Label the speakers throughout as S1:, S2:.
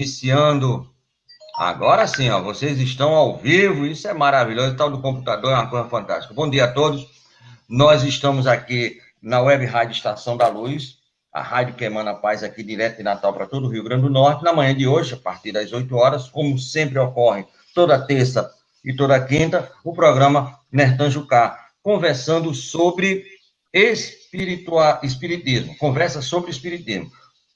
S1: Iniciando agora sim, ó, vocês estão ao vivo, isso é maravilhoso, o tal do computador é uma coisa fantástica. Bom dia a todos, nós estamos aqui na Web Rádio Estação da Luz, a rádio que emana paz aqui direto de Natal para todo o Rio Grande do Norte, na manhã de hoje, a partir das 8 horas, como sempre ocorre, toda terça e toda quinta, o programa Nertan Jucá, conversando sobre espiritismo, conversa sobre espiritismo.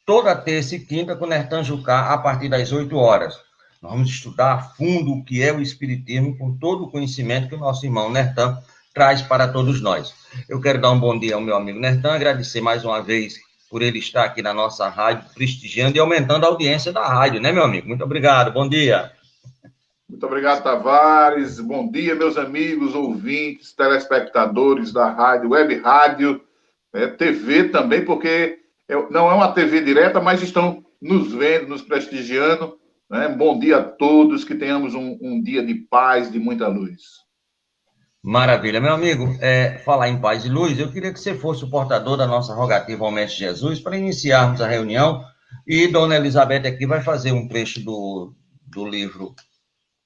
S1: Toda terça e quinta com Nertan Jucá, a partir das 8 horas. Nós vamos estudar a fundo o que é o Espiritismo, com todo o conhecimento que o nosso irmão Nertan traz para todos nós. Eu quero dar um bom dia ao meu amigo Nertan, agradecer mais uma vez por ele estar aqui na nossa rádio, prestigiando e aumentando a audiência da rádio, né, meu amigo? Muito obrigado, bom dia.
S2: Muito obrigado, Tavares. Bom dia, meus amigos, ouvintes, telespectadores da rádio, web rádio, TV também, porque não é uma TV direta, mas estão nos vendo, nos prestigiando. Né? Bom dia a todos, que tenhamos um dia de paz, de muita luz.
S1: Maravilha, meu amigo. Falar em paz e luz, eu queria que você fosse o portador da nossa rogativa ao Mestre Jesus para iniciarmos a reunião. E Dona Elizabeth aqui vai fazer um trecho do livro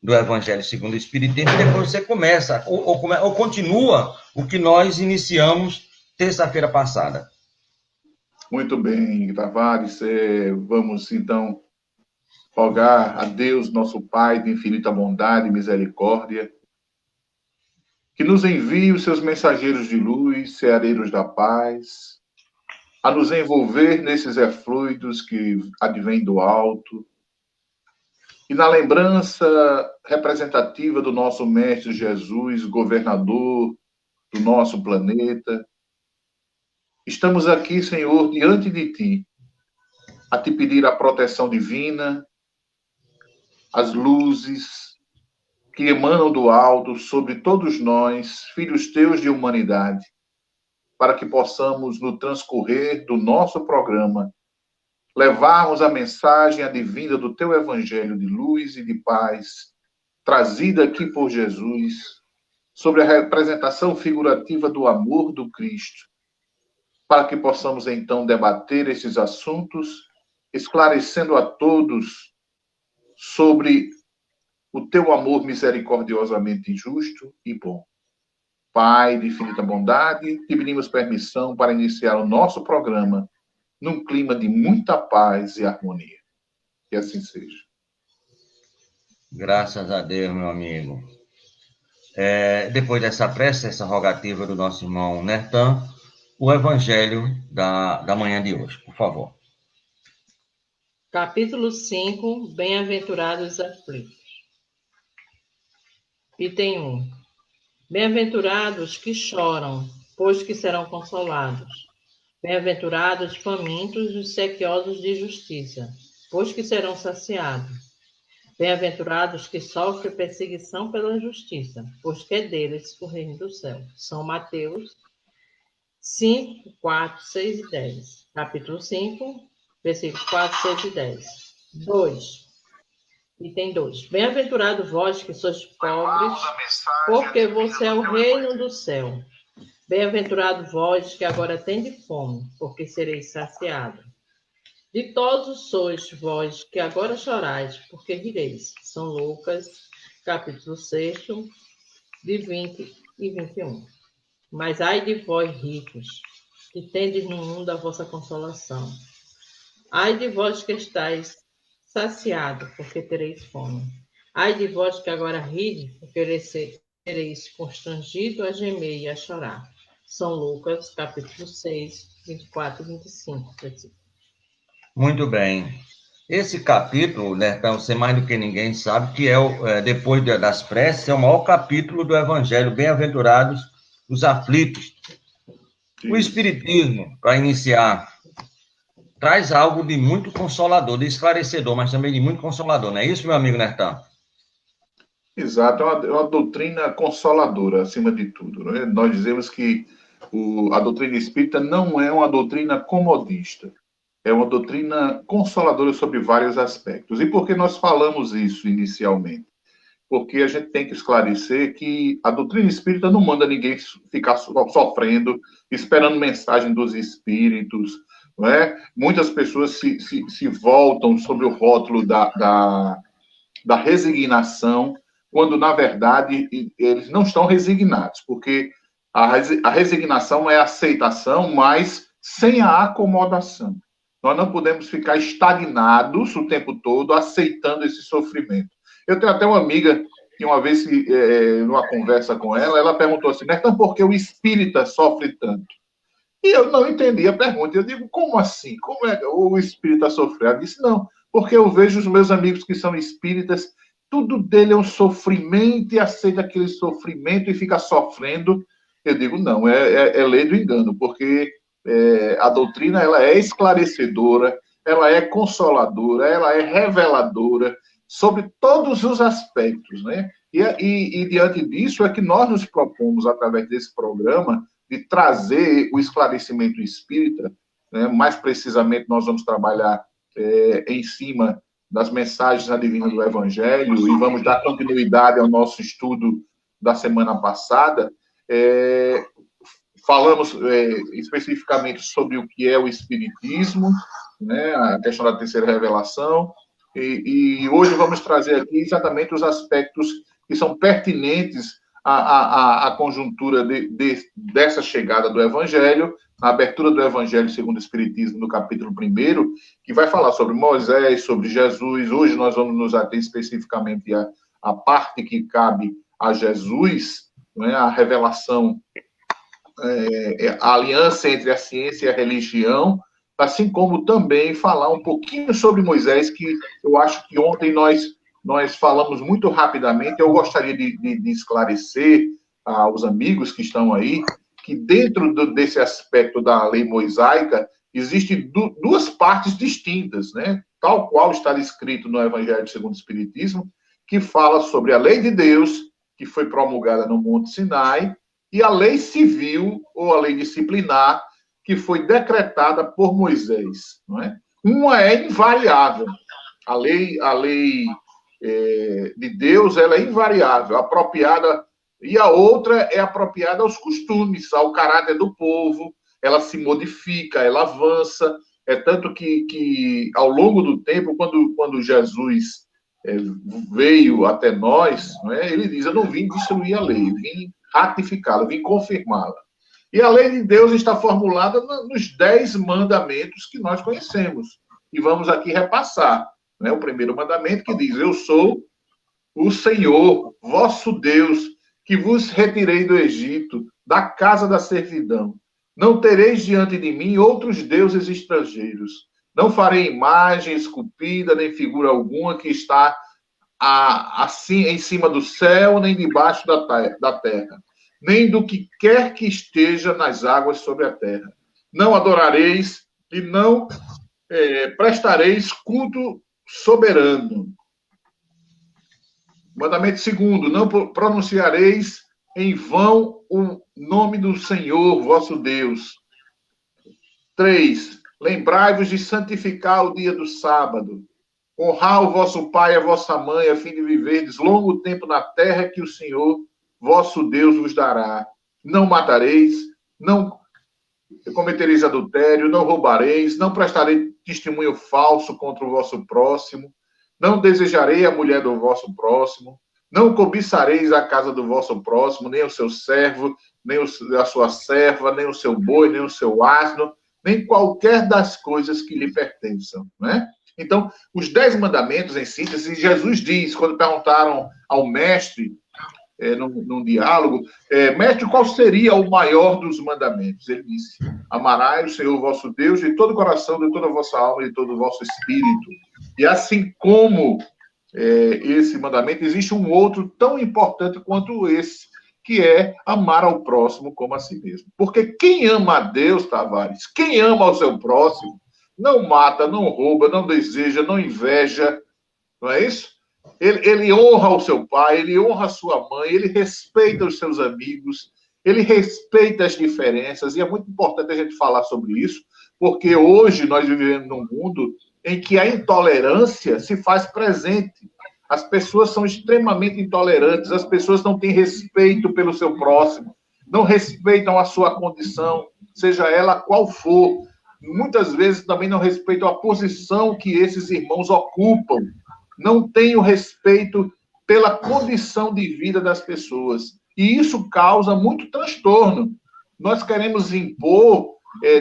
S1: do Evangelho segundo o Espiritismo, e depois você começa, ou continua o que nós iniciamos terça-feira passada.
S2: Muito bem, Tavares. Vamos, então, rogar a Deus, nosso Pai de infinita bondade e misericórdia, que nos envie os seus mensageiros de luz, ceareiros da paz, a nos envolver nesses efluidos que advêm do alto, e na lembrança representativa do nosso Mestre Jesus, governador do nosso planeta, estamos aqui, Senhor, diante de Ti, a Te pedir a proteção divina, as luzes que emanam do alto sobre todos nós, filhos Teus de humanidade, para que possamos, no transcorrer do nosso programa, levarmos a mensagem advinda do Teu Evangelho de luz e de paz, trazida aqui por Jesus, sobre a representação figurativa do amor do Cristo, para que possamos, então, debater esses assuntos, esclarecendo a todos sobre o Teu amor misericordiosamente justo e bom. Pai de infinita bondade, te pedimos permissão para iniciar o nosso programa num clima de muita paz e harmonia. Que assim seja.
S1: Graças a Deus, meu amigo. Depois dessa prece, essa rogativa do nosso irmão Nertan, o Evangelho da manhã de hoje, por favor.
S3: Capítulo 5, Bem-aventurados os aflitos. Item 1. Bem-aventurados que choram, pois que serão consolados. Bem-aventurados os famintos e os sequiosos de justiça, pois que serão saciados. Bem-aventurados que sofrem perseguição pela justiça, pois que é deles o reino do céu. São Mateus 5, 4, 6 e 10. Capítulo 5, versículos 4, 6 e 10. 2. Item 2. Bem-aventurado vós que sois pobres, porque você é o reino do céu. Bem-aventurado vós que agora tendes fome, porque sereis saciados. Ditosos sois vós que agora chorais, porque rireis. São Lucas, capítulo 6, de 20 e 21. Mas ai de vós, ricos, que tendes no mundo a vossa consolação. Ai de vós que estáis saciados, porque tereis fome. Ai de vós que agora rides, porque sereis constrangido a gemer e a chorar. São Lucas, capítulo 6, 24 e 25.
S1: Muito bem. Esse capítulo, né, então, você mais do que ninguém sabe que depois das preces, é o maior capítulo do Evangelho, Bem-aventurados os aflitos. O Espiritismo, para iniciar, traz algo de muito consolador, de esclarecedor, mas também de muito consolador, não é isso, meu amigo Nertan?
S2: Exato, é uma doutrina consoladora, acima de tudo. Né? Nós dizemos que a doutrina espírita não é uma doutrina comodista, é uma doutrina consoladora sobre vários aspectos. E por que nós falamos isso inicialmente? Porque a gente tem que esclarecer que a doutrina espírita não manda ninguém ficar sofrendo, esperando mensagem dos espíritos, não é? Muitas pessoas se voltam sobre o rótulo da resignação, quando, na verdade, eles não estão resignados, porque a resignação é a aceitação, mas sem a acomodação. Nós não podemos ficar estagnados o tempo todo aceitando esse sofrimento. Eu tenho até uma amiga que uma vez, numa conversa com ela, ela perguntou assim, então por que o espírita sofre tanto? E eu não entendi a pergunta. Eu digo, como assim? Como é que o espírita sofre? Ela disse, não, porque eu vejo os meus amigos que são espíritas, tudo dele é um sofrimento e aceita aquele sofrimento e fica sofrendo. Eu digo, não, é lei do engano, porque a doutrina ela é esclarecedora, ela é consoladora, ela é reveladora sobre todos os aspectos, né? E diante disso é que nós nos propomos, através desse programa, de trazer o esclarecimento espírita, né? Mais precisamente nós vamos trabalhar em cima das mensagens da Divina do Evangelho e vamos dar continuidade ao nosso estudo da semana passada. Falamos especificamente sobre o que é o Espiritismo, né? A questão da terceira revelação, e hoje vamos trazer aqui exatamente os aspectos que são pertinentes à conjuntura dessa chegada do Evangelho, a abertura do Evangelho segundo o Espiritismo, no capítulo 1, que vai falar sobre Moisés, sobre Jesus. Hoje nós vamos nos ater especificamente à parte que cabe a Jesus, né? A revelação, a aliança entre a ciência e a religião, assim como também falar um pouquinho sobre Moisés, que eu acho que ontem nós falamos muito rapidamente. Eu gostaria de esclarecer aos amigos que estão aí que dentro desse aspecto da lei mosaica existem duas partes distintas, né? Tal qual está escrito no Evangelho segundo o Espiritismo, que fala sobre a lei de Deus, que foi promulgada no Monte Sinai, e a lei civil, ou a lei disciplinar, que foi decretada por Moisés, não é? Uma é invariável. A lei de Deus, ela é invariável, apropriada, e a outra é apropriada aos costumes, ao caráter do povo. Ela se modifica, ela avança. É tanto que ao longo do tempo, quando Jesus veio até nós, não é? Ele diz, eu não vim destruir a lei, eu vim ratificá-la, eu vim confirmá-la. E a lei de Deus está formulada nos 10 mandamentos que nós conhecemos. E vamos aqui repassar. Né? O primeiro mandamento que diz, eu sou o Senhor, vosso Deus, que vos retirei do Egito, da casa da servidão. Não tereis diante de mim outros deuses estrangeiros. Não farei imagem esculpida, nem figura alguma que está assim em cima do céu, nem debaixo da terra, nem do que quer que esteja nas águas sobre a terra. Não adorareis e não prestareis culto soberano. Mandamento segundo, não pronunciareis em vão o nome do Senhor, vosso Deus. 3, lembrai-vos de santificar o dia do sábado. Honrar o vosso pai e a vossa mãe, a fim de viverdes longo tempo na terra que o Senhor, vosso Deus, vos dará. Não matareis, não cometereis adultério, não roubareis, não prestareis testemunho falso contra o vosso próximo, não desejarei a mulher do vosso próximo, não cobiçareis a casa do vosso próximo, nem o seu servo, nem a sua serva, nem o seu boi, nem o seu asno, nem qualquer das coisas que lhe pertençam, né? Então, os 10 mandamentos, em síntese, Jesus diz, quando perguntaram ao mestre, num diálogo, mestre, qual seria o maior dos mandamentos? Ele disse, amarás o Senhor vosso Deus de todo o coração, de toda a vossa alma e de todo o vosso espírito. E assim como esse mandamento, existe um outro tão importante quanto esse, que é amar ao próximo como a si mesmo. Porque quem ama a Deus, Tavares, quem ama ao seu próximo, não mata, não rouba, não deseja, não inveja, não é isso? Ele honra o seu pai, ele honra a sua mãe, ele respeita os seus amigos, ele respeita as diferenças, e é muito importante a gente falar sobre isso, porque hoje nós vivemos num mundo em que a intolerância se faz presente. As pessoas são extremamente intolerantes, as pessoas não têm respeito pelo seu próximo, não respeitam a sua condição, seja ela qual for. muitas vezes também não respeitam a posição que esses irmãos ocupam, não têm o respeito pela condição de vida das pessoas. E isso causa muito transtorno. Nós queremos impor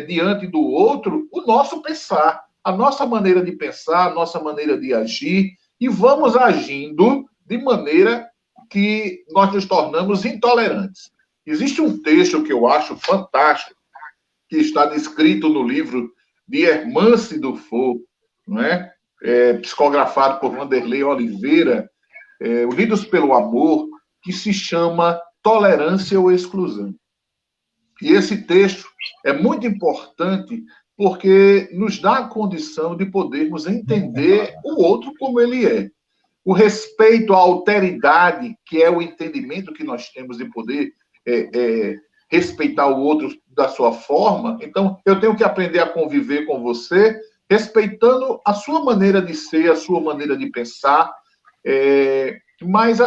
S2: diante do outro o nosso pensar, a nossa maneira de pensar, a nossa maneira de agir, e vamos agindo de maneira que nós nos tornamos intolerantes. Existe um texto que eu acho fantástico, que está descrito no livro de Hermance Dufour, não é? Psicografado por Vanderlei Oliveira, Unidos pelo Amor, que se chama Tolerância ou Exclusão. E esse texto é muito importante porque nos dá a condição de podermos entender o outro como ele é. O respeito à alteridade, que é o entendimento que nós temos de poder respeitar o outro da sua forma. Então, eu tenho que aprender a conviver com você, respeitando a sua maneira de ser, a sua maneira de pensar, mas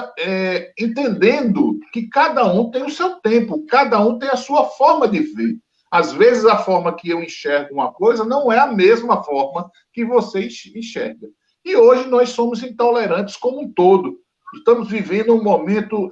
S2: entendendo que cada um tem o seu tempo, cada um tem a sua forma de ver. Às vezes, a forma que eu enxergo uma coisa não é a mesma forma que você enxerga. E hoje nós somos intolerantes como um todo. Estamos vivendo um momento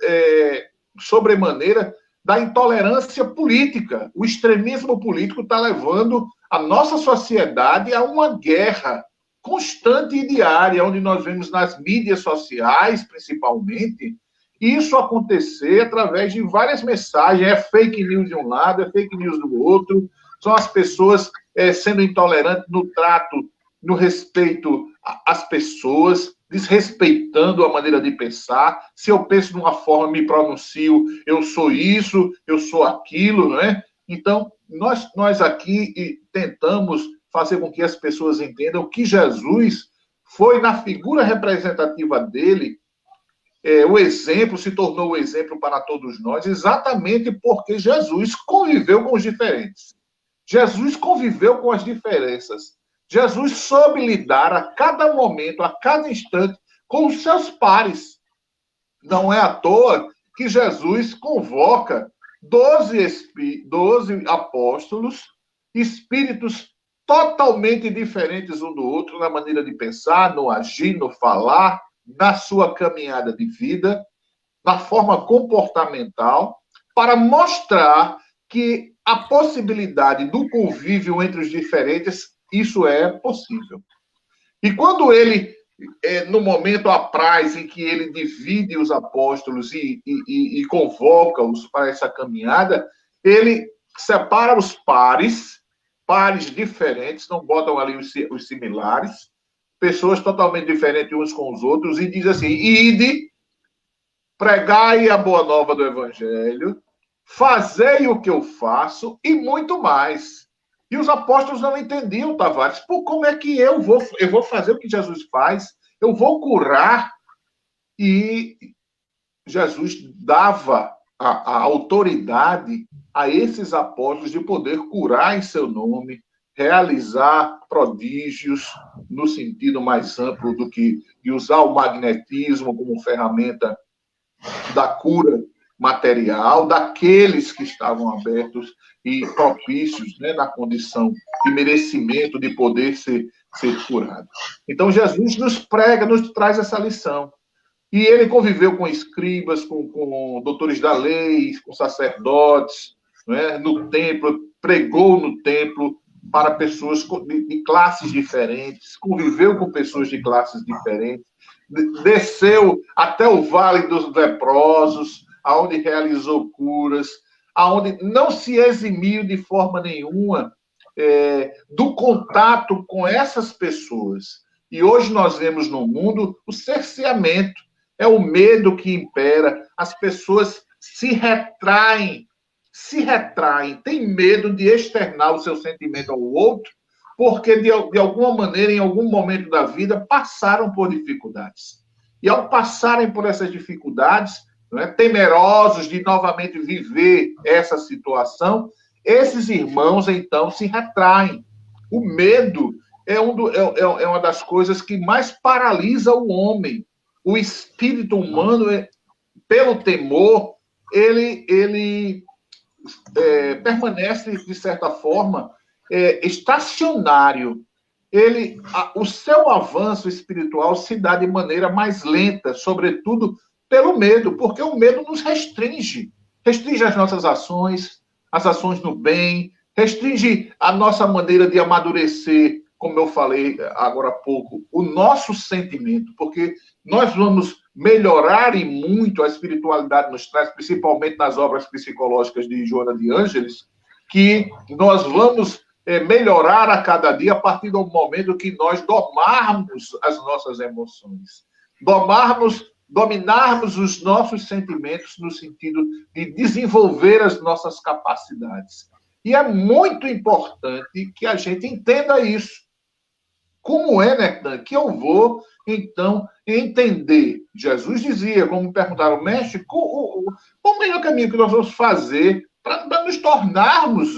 S2: sobremaneira da intolerância política. O extremismo político está levando a nossa sociedade a uma guerra constante e diária, onde nós vemos nas mídias sociais, principalmente, isso acontecer através de várias mensagens. É fake news de um lado, é fake news do outro, são as pessoas sendo intolerantes no trato, no respeito às pessoas, desrespeitando a maneira de pensar. Se eu penso de uma forma, me pronuncio, eu sou isso, eu sou aquilo, não é? Então, nós aqui tentamos fazer com que as pessoas entendam que Jesus foi, na figura representativa dele, o exemplo, se tornou o exemplo para todos nós, exatamente porque Jesus conviveu com os diferentes. Jesus conviveu com as diferenças. Jesus soube lidar a cada momento, a cada instante, com os seus pares. Não é à toa que Jesus convoca 12 apóstolos, espíritos totalmente diferentes um do outro, na maneira de pensar, no agir, no falar, na sua caminhada de vida, na forma comportamental, para mostrar que a possibilidade do convívio entre os diferentes, isso é possível. E quando ele, no momento apraz em que ele divide os apóstolos e convoca-os para essa caminhada, ele separa os pares diferentes, não botam ali os similares, pessoas totalmente diferentes uns com os outros, e diz assim: ide, pregai a boa nova do Evangelho, fazei o que eu faço e muito mais. E os apóstolos não entendiam, Tavares, como é que eu vou fazer o que Jesus faz? Eu vou curar. E Jesus dava a autoridade a esses apóstolos de poder curar em seu nome, realizar prodígios no sentido mais amplo do que de usar o magnetismo como ferramenta da cura material daqueles que estavam abertos e propícios, né, na condição de merecimento de poder ser curado. Então, Jesus nos prega, nos traz essa lição. E ele conviveu com escribas, com doutores da lei, com sacerdotes, né, no templo, pregou no templo para pessoas de classes diferentes, conviveu com pessoas de classes diferentes, desceu até o Vale dos Leprosos, aonde realizou curas, aonde não se eximiu de forma nenhuma do contato com essas pessoas. E hoje nós vemos no mundo o cerceamento, é o medo que impera, as pessoas se retraem, têm medo de externar o seu sentimento ao outro, porque de alguma maneira, em algum momento da vida, passaram por dificuldades. E ao passarem por essas dificuldades, né, temerosos de novamente viver essa situação, esses irmãos, então, se retraem. O medo é uma das coisas que mais paralisa o homem. O espírito humano, pelo temor, ele permanece, de certa forma, estacionário. O seu avanço espiritual se dá de maneira mais lenta, sobretudo pelo medo, porque o medo nos restringe. Restringe as nossas ações, as ações no bem, restringe a nossa maneira de amadurecer, como eu falei agora há pouco, o nosso sentimento, porque nós vamos melhorar e muito, a espiritualidade nos traz, principalmente nas obras psicológicas de Joana de Ângeles, que nós vamos melhorar a cada dia a partir do momento que nós domarmos as nossas emoções, dominarmos os nossos sentimentos no sentido de desenvolver as nossas capacidades. E é muito importante que a gente entenda isso. Como é, Nertan, que eu vou, então, entender? Jesus dizia, como perguntaram, mestre, qual o melhor caminho que nós vamos fazer para nos tornarmos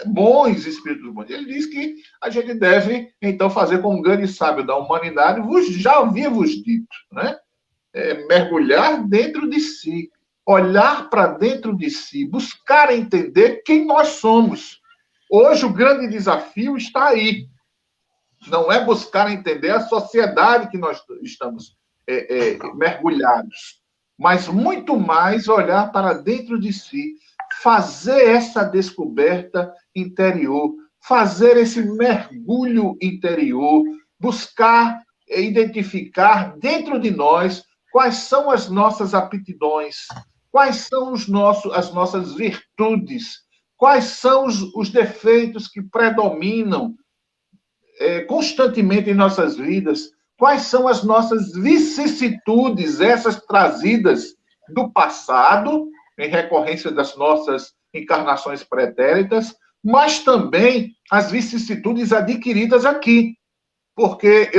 S2: bons espíritos bons? Ele diz que a gente deve, então, fazer como um grande sábio da humanidade, já havia vos dito, né? Mergulhar dentro de si, olhar para dentro de si, buscar entender quem nós somos. Hoje, o grande desafio está aí. Não é buscar entender a sociedade que nós estamos mergulhados, mas muito mais olhar para dentro de si, fazer essa descoberta interior, fazer esse mergulho interior, buscar identificar dentro de nós quais são as nossas aptidões, quais são as nossas virtudes, quais são os defeitos que predominam constantemente em nossas vidas, quais são as nossas vicissitudes, essas trazidas do passado, em recorrência das nossas encarnações pretéritas, mas também as vicissitudes adquiridas aqui. Porque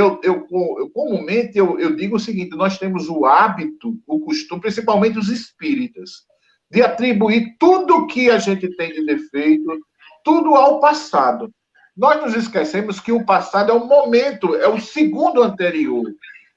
S2: comumente eu digo o seguinte, nós temos o hábito, o costume, principalmente os espíritas, de atribuir tudo que a gente tem de defeito, tudo ao passado. Nós nos esquecemos que o passado é o momento, é o segundo anterior.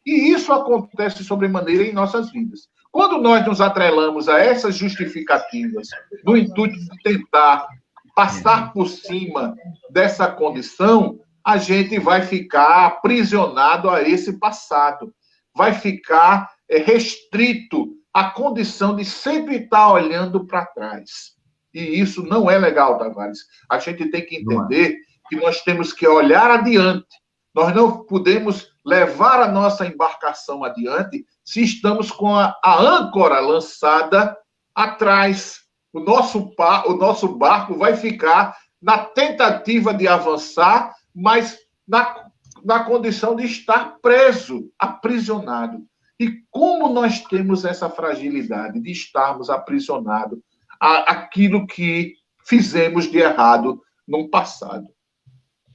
S2: E isso acontece sobremaneira em nossas vidas. Quando nós nos atrelamos a essas justificativas, no intuito de tentar passar por cima dessa condição, a gente vai ficar aprisionado a esse passado. Vai ficar restrito à condição de sempre estar olhando para trás. E isso não é legal, Tavares. A gente tem que entender que nós temos que olhar adiante. Nós não podemos levar a nossa embarcação adiante se estamos com a âncora lançada atrás. O nosso barco vai ficar na tentativa de avançar, mas na condição de estar preso, aprisionado. E como nós temos essa fragilidade de estarmos aprisionados àquilo que fizemos de errado no passado?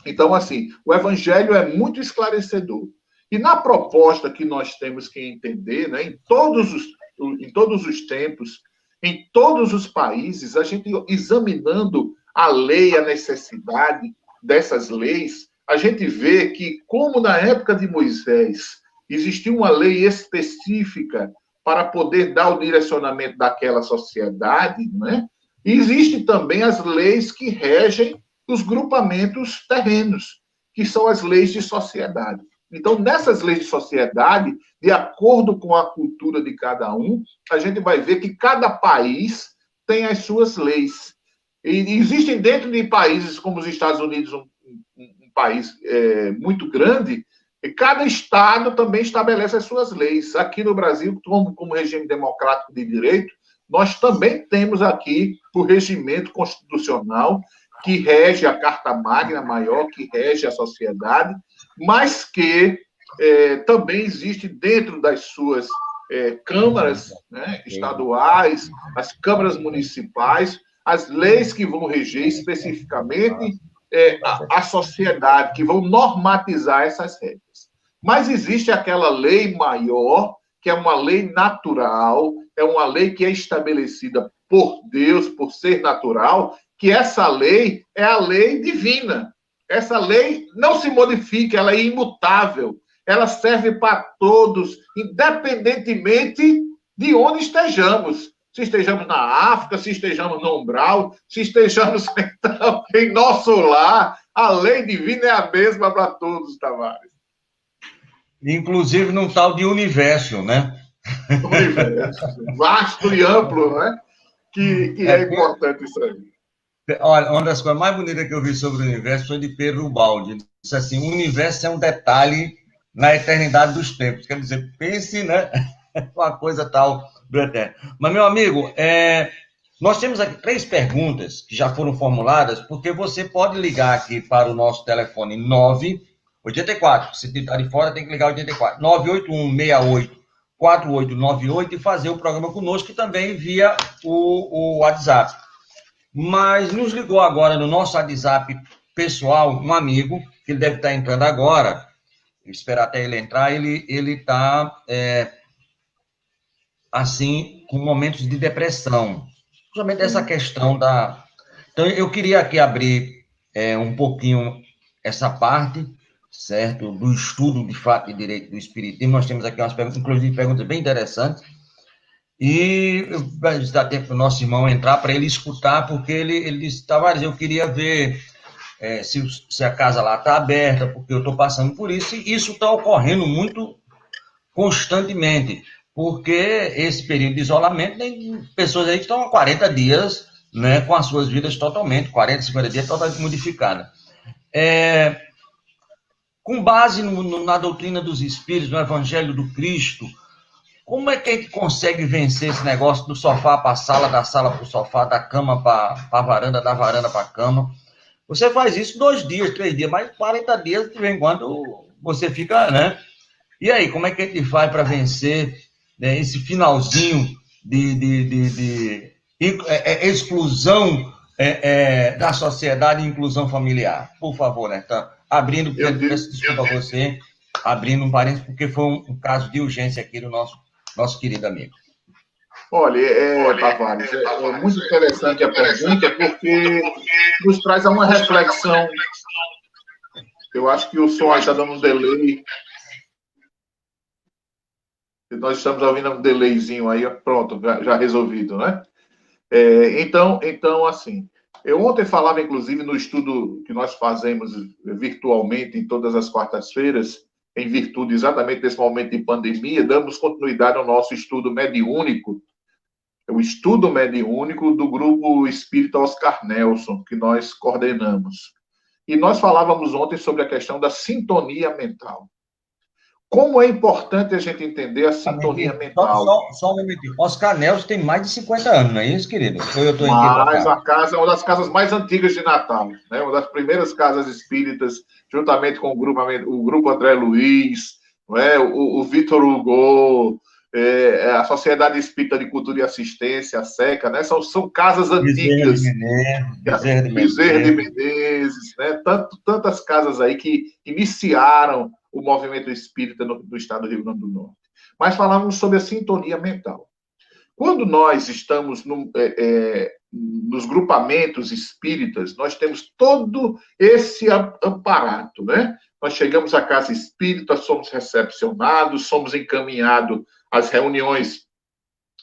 S2: Então, assim, o Evangelho é muito esclarecedor. E na proposta que nós temos que entender, né, em todos os tempos, em todos os países, a gente examinando a lei, a necessidade dessas leis, a gente vê que, como na época de Moisés, existia uma lei específica para poder dar o direcionamento daquela sociedade, né? E existem também as leis que regem os grupamentos terrenos, que são as leis de sociedade. Então, nessas leis de sociedade, de acordo com a cultura de cada um, a gente vai ver que cada país tem as suas leis. E existem dentro de países como os Estados Unidos, um país muito grande, e cada estado também estabelece as suas leis. Aqui no Brasil, como regime democrático de direito, nós também temos aqui o regimento constitucional que rege a Carta Magna Maior, que rege a sociedade, mas que também existe dentro das suas câmaras, né, estaduais, as câmaras municipais, as leis que vão reger especificamente a sociedade, que vão normatizar essas regras. Mas existe aquela lei maior, que é uma lei natural, é uma lei que é estabelecida por Deus, por ser natural, que essa lei é a lei divina. Essa lei não se modifica, ela é imutável. Ela serve para todos, independentemente de onde estejamos. se estejamos na África, se estejamos no umbral, se estejamos então, em nosso lar, a lei divina é a mesma para todos, Tavares.
S1: Inclusive num tal de universo, né?
S2: Universo, vasto e amplo, né? Que é importante isso aí.
S1: Olha, uma das coisas mais bonitas que eu vi sobre o universo foi de Pedro Ubaldi. Ele disse assim: o universo é um detalhe na eternidade dos tempos. Quer dizer, pense, né? Uma coisa tal do eterno. Mas, meu amigo, nós temos aqui 3 perguntas que já foram formuladas, porque você pode ligar aqui para o nosso telefone 984. Se está de fora, tem que ligar 84. 981684898 e fazer o programa conosco, também via o WhatsApp. Mas nos ligou agora no nosso WhatsApp pessoal um amigo, que ele deve estar entrando agora, esperar até ele entrar, ele está, assim, com momentos de depressão, justamente essa questão da... Então, eu queria aqui abrir um pouquinho essa parte, certo, do estudo de fato e direito do Espiritismo. Nós temos aqui umas perguntas, inclusive perguntas bem interessantes, e vai dar tempo para o nosso irmão entrar para ele escutar, porque ele disse: Tavares, eu queria ver se a casa lá está aberta, porque eu estou passando por isso, e isso está ocorrendo muito constantemente, porque esse período de isolamento, tem pessoas aí que estão há 40 dias, né, com as suas vidas totalmente, 40, 50 dias totalmente modificadas. Com base na doutrina dos Espíritos, no Evangelho do Cristo, como é que a gente consegue vencer esse negócio do sofá para a sala, da sala para o sofá, da cama para a varanda, da varanda para a cama? Você faz isso 2 dias, 3 dias, mas 40 dias, de vez em quando, você fica, né? E aí, como é que a gente faz para vencer, né, esse finalzinho de exclusão da sociedade e inclusão familiar? Por favor, né? Então, abrindo, peço desculpa a você, abrindo um parênteses, porque foi um caso de urgência aqui do nosso querido amigo.
S2: Olha, Tavares, é muito interessante a pergunta, porque nos traz a uma reflexão. Eu acho que o som está dando um delay. Nós estamos ouvindo um delayzinho aí, pronto, já resolvido, né? Então, assim, eu ontem falava, inclusive, no estudo que nós fazemos virtualmente em todas as quartas-feiras, em virtude exatamente desse momento de pandemia, damos continuidade ao nosso estudo mediúnico, o estudo mediúnico do Grupo Espírita Oscar Nelson, que nós coordenamos. E nós falávamos ontem sobre a questão da sintonia mental. Como é importante a gente entender a sintonia mental.
S1: Só um minutinho. Oscar Nelson tem mais de 50 anos, não é isso, querido? Eu estou
S2: Mas a casa é uma das casas mais antigas de Natal, né? Uma das primeiras casas espíritas, juntamente com o grupo André Luiz, não é? o Vitor Hugo, a Sociedade Espírita de Cultura e Assistência, a SECA, né? São casas antigas. Bezerra de Menezes, né? Tantas casas aí que iniciaram o movimento espírita do estado do Rio Grande do Norte. Mas falamos sobre a sintonia mental. Quando nós estamos nos grupamentos espíritas, nós temos todo esse aparato, né? Nós chegamos à casa espírita, somos recepcionados, somos encaminhados às reuniões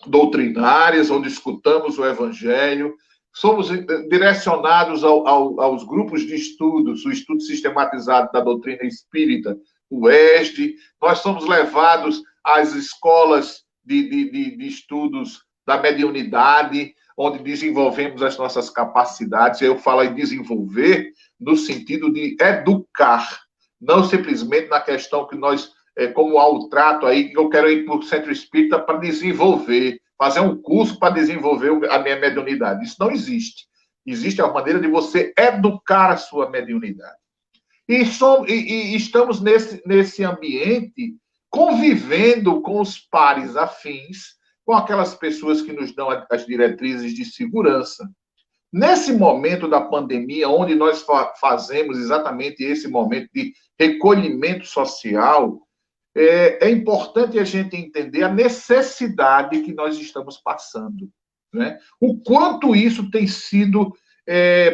S2: doutrinárias, onde escutamos o Evangelho, somos direcionados aos grupos de estudos, o estudo sistematizado da doutrina espírita, o ESD, nós somos levados às escolas de estudos da mediunidade, onde desenvolvemos as nossas capacidades. Eu falo em desenvolver no sentido de educar, não simplesmente na questão que nós, como há o trato aí, que eu quero ir para o centro espírita para desenvolver, fazer um curso para desenvolver a minha mediunidade. Isso não existe. Existe a maneira de você educar a sua mediunidade. E estamos nesse ambiente convivendo com os pares afins, com aquelas pessoas que nos dão as diretrizes de segurança. Nesse momento da pandemia, onde nós fazemos exatamente esse momento de recolhimento social, é importante a gente entender a necessidade que nós estamos passando, né? O quanto isso tem sido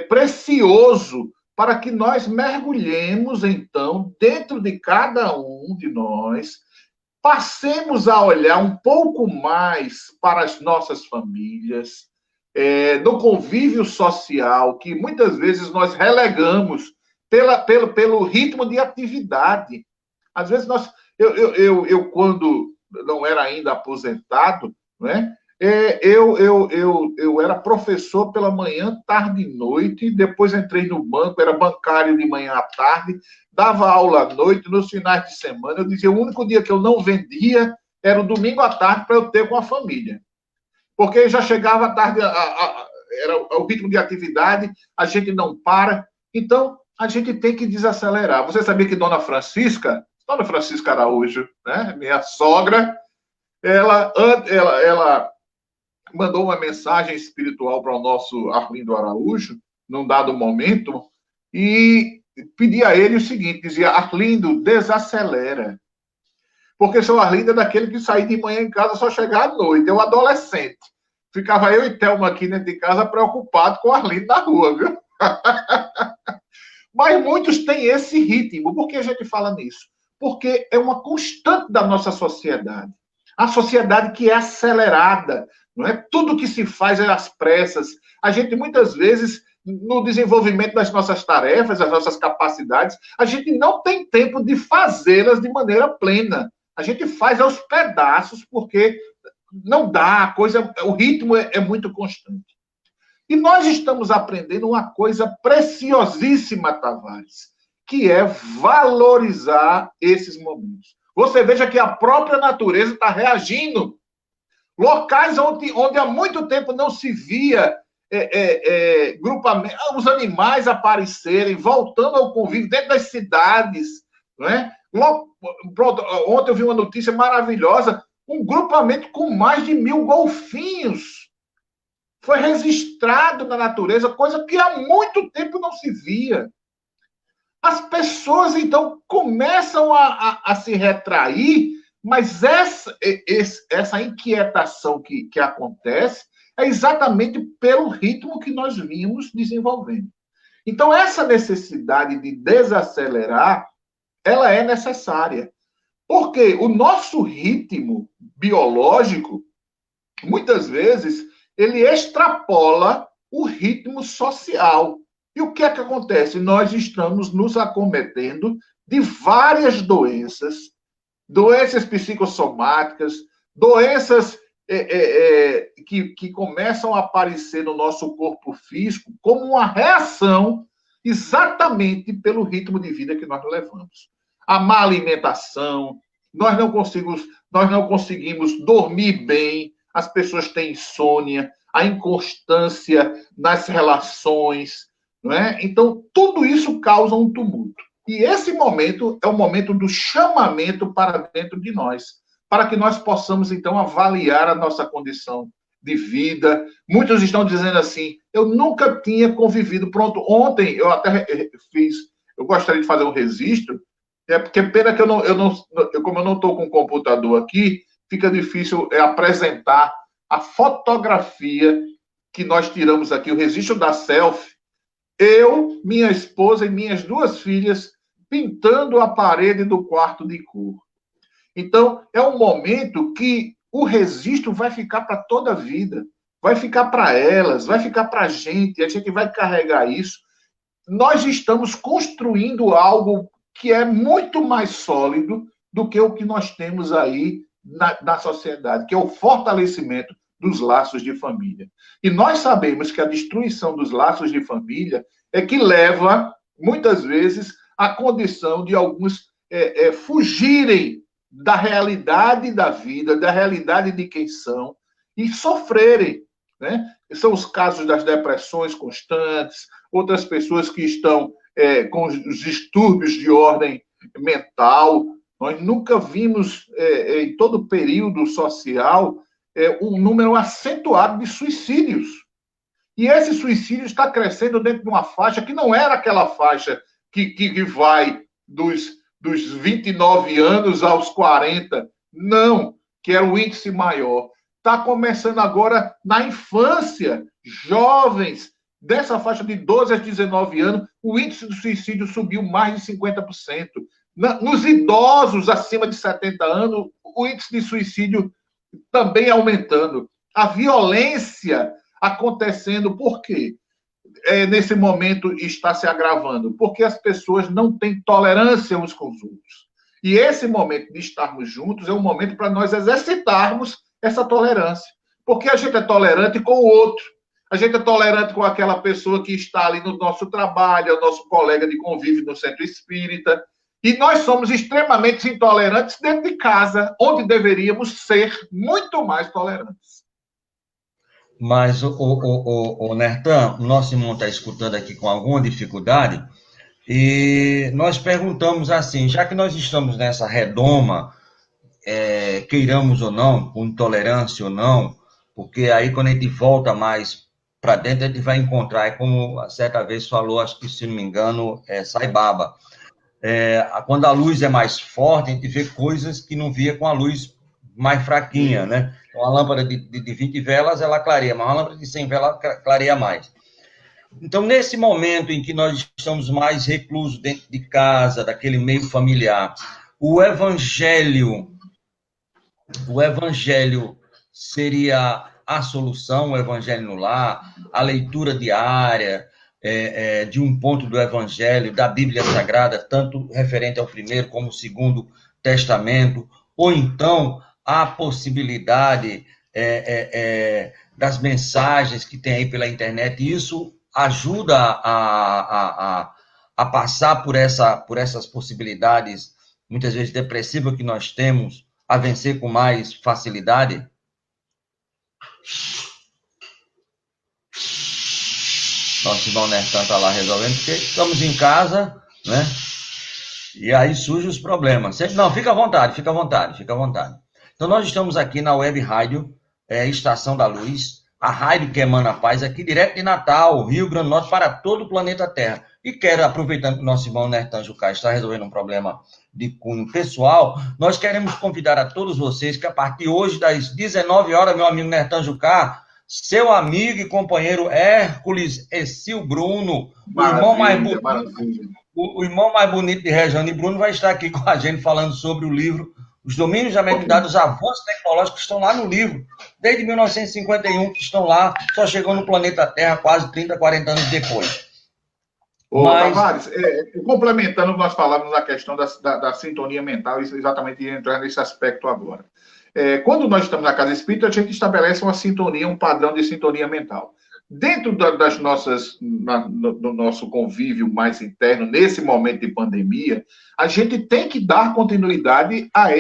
S2: precioso para que nós mergulhemos, então, dentro de cada um de nós, passemos a olhar um pouco mais para as nossas famílias, no convívio social, que muitas vezes nós relegamos pelo ritmo de atividade. Às vezes, eu quando não era ainda aposentado, né, eu era professor pela manhã, tarde e noite, depois entrei no banco, era bancário de manhã à tarde, dava aula à noite, nos finais de semana. Eu dizia, o único dia que eu não vendia era o domingo à tarde para eu ter com a família. Porque já chegava à tarde, era o ritmo de atividade, a gente não para. Então, a gente tem que desacelerar. Você sabia que Dona Francisca Araújo, né, minha sogra, ela mandou uma mensagem espiritual para o nosso Arlindo Araújo, num dado momento, e pedia a ele o seguinte, dizia, Arlindo, desacelera. Porque seu Arlindo é daquele que saía de manhã em casa só chegar à noite, é um adolescente. Ficava eu e Thelma aqui dentro de casa preocupado com o Arlindo na rua, viu? Mas muitos têm esse ritmo. Por que a gente fala nisso? Porque é uma constante da nossa sociedade. A sociedade que é acelerada, não é? Tudo que se faz é às pressas. A gente, muitas vezes, no desenvolvimento das nossas tarefas, das nossas capacidades, a gente não tem tempo de fazê-las de maneira plena. A gente faz aos pedaços, porque não dá, o ritmo é muito constante. E nós estamos aprendendo uma coisa preciosíssima, Tavares, que é valorizar esses momentos. Você veja que a própria natureza está reagindo. Locais onde há muito tempo não se via grupamento, os animais aparecerem, voltando ao convívio dentro das cidades. Não é? Ontem eu vi uma notícia maravilhosa, um grupamento com mais de 1000 golfinhos. Foi registrado na natureza, coisa que há muito tempo não se via. As pessoas, então, começam a se retrair, mas essa inquietação que acontece é exatamente pelo ritmo que nós vimos desenvolvendo. Então, essa necessidade de desacelerar, ela é necessária. Porque o nosso ritmo biológico, muitas vezes, ele extrapola o ritmo social. E o que é que acontece? Nós estamos nos acometendo de várias doenças psicossomáticas, doenças que começam a aparecer no nosso corpo físico como uma reação exatamente pelo ritmo de vida que nós levamos. A má alimentação, nós não conseguimos dormir bem, as pessoas têm insônia, a inconstância nas relações, não é? Então, tudo isso causa um tumulto. E esse momento é o momento do chamamento para dentro de nós, para que nós possamos, então, avaliar a nossa condição de vida. Muitos estão dizendo assim, eu nunca tinha convivido. Pronto, ontem eu até eu gostaria de fazer um registro, porque pena que como eu não estou com o computador aqui, fica difícil apresentar a fotografia que nós tiramos aqui, o registro da selfie, eu, minha esposa e minhas 2 filhas pintando a parede do quarto de cor. Então, é um momento que o registro vai ficar para toda a vida, vai ficar para elas, vai ficar para a gente vai carregar isso. Nós estamos construindo algo que é muito mais sólido do que o que nós temos aí na sociedade, que é o fortalecimento dos laços de família. E nós sabemos que a destruição dos laços de família é que leva, muitas vezes, à condição de alguns fugirem da realidade da vida, da realidade de quem são, e sofrerem. Né? São os casos das depressões constantes, outras pessoas que estão com os distúrbios de ordem mental. Nós nunca vimos, em todo o período social, um número acentuado de suicídios. E esse suicídio está crescendo dentro de uma faixa que não era aquela faixa que vai dos 29 anos aos 40. Não, que era o índice maior. Está começando agora na infância, jovens, dessa faixa de 12 a 19 anos, o índice do suicídio subiu mais de 50%. Nos idosos acima de 70 anos, o índice de suicídio também aumentando. A violência acontecendo, por quê? Nesse momento está se agravando? Porque as pessoas não têm tolerância uns com os outros. E esse momento de estarmos juntos é um momento para nós exercitarmos essa tolerância. Porque a gente é tolerante com o outro. A gente é tolerante com aquela pessoa que está ali no nosso trabalho, é o nosso colega de convívio no centro espírita. E nós somos extremamente intolerantes dentro de casa, onde deveríamos ser muito mais tolerantes.
S1: Mas, o Nertan, o nosso irmão está escutando aqui com alguma dificuldade, e nós perguntamos assim, já que nós estamos nessa redoma, queiramos ou não, com intolerância ou não, porque aí quando a gente volta mais para dentro, a gente vai encontrar, como certa vez falou, acho que se não me engano, Sai Baba. Quando a luz é mais forte, a gente vê coisas que não via com a luz mais fraquinha, né? Então, a lâmpada de 20 velas, ela clareia, mas a lâmpada de 100 velas clareia mais. Então, nesse momento em que nós estamos mais reclusos dentro de casa, daquele meio familiar, o evangelho seria a solução, o evangelho no lar, a leitura diária de um ponto do evangelho, da Bíblia Sagrada, tanto referente ao primeiro como ao segundo testamento, ou então a possibilidade das mensagens que tem aí pela internet. Isso ajuda a passar por essas possibilidades, muitas vezes depressivas, que nós temos, a vencer com mais facilidade? Nosso irmão Nertan está lá resolvendo, porque estamos em casa, né? E aí surgem os problemas. Não, fica à vontade. Então, nós estamos aqui na Web Rádio, Estação da Luz, a rádio que emana paz, aqui direto de Natal, Rio Grande do Norte, para todo o planeta Terra. E quero, aproveitando que o nosso irmão Nertan Jucá está resolvendo um problema de cunho pessoal, nós queremos convidar a todos vocês que a partir hoje, das 19 horas, meu amigo Nertan Jucá, seu amigo e companheiro Hércules Essil Bruno, o irmão mais bonito de Regiane Bruno, vai estar aqui com a gente falando sobre o livro Os Domínios da Mediunidade, os avanços tecnológicos que estão lá no livro, desde 1951, que estão lá, só chegou no planeta Terra quase 30, 40 anos depois.
S2: Tavares, complementando, nós falávamos na questão da sintonia mental, isso exatamente ia entrar nesse aspecto agora. Quando nós estamos na casa espírita, a gente estabelece uma sintonia, um padrão de sintonia mental. Dentro do nosso convívio mais interno, nesse momento de pandemia, a gente tem que dar continuidade a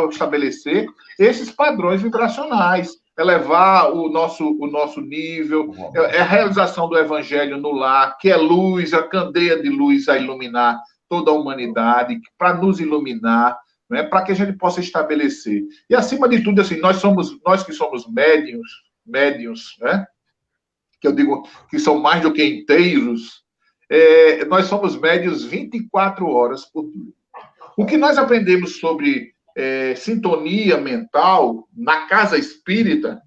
S2: estabelecer esses padrões vibracionais, elevar o nosso nível, a realização do evangelho no lar, que é luz, a candeia de luz a iluminar toda a humanidade, para nos iluminar, né, para que a gente possa estabelecer. E, acima de tudo, assim, nós que somos médiuns, né, que eu digo que são mais do que inteiros, nós somos médiuns 24 horas por dia. O que nós aprendemos sobre sintonia mental na casa espírita,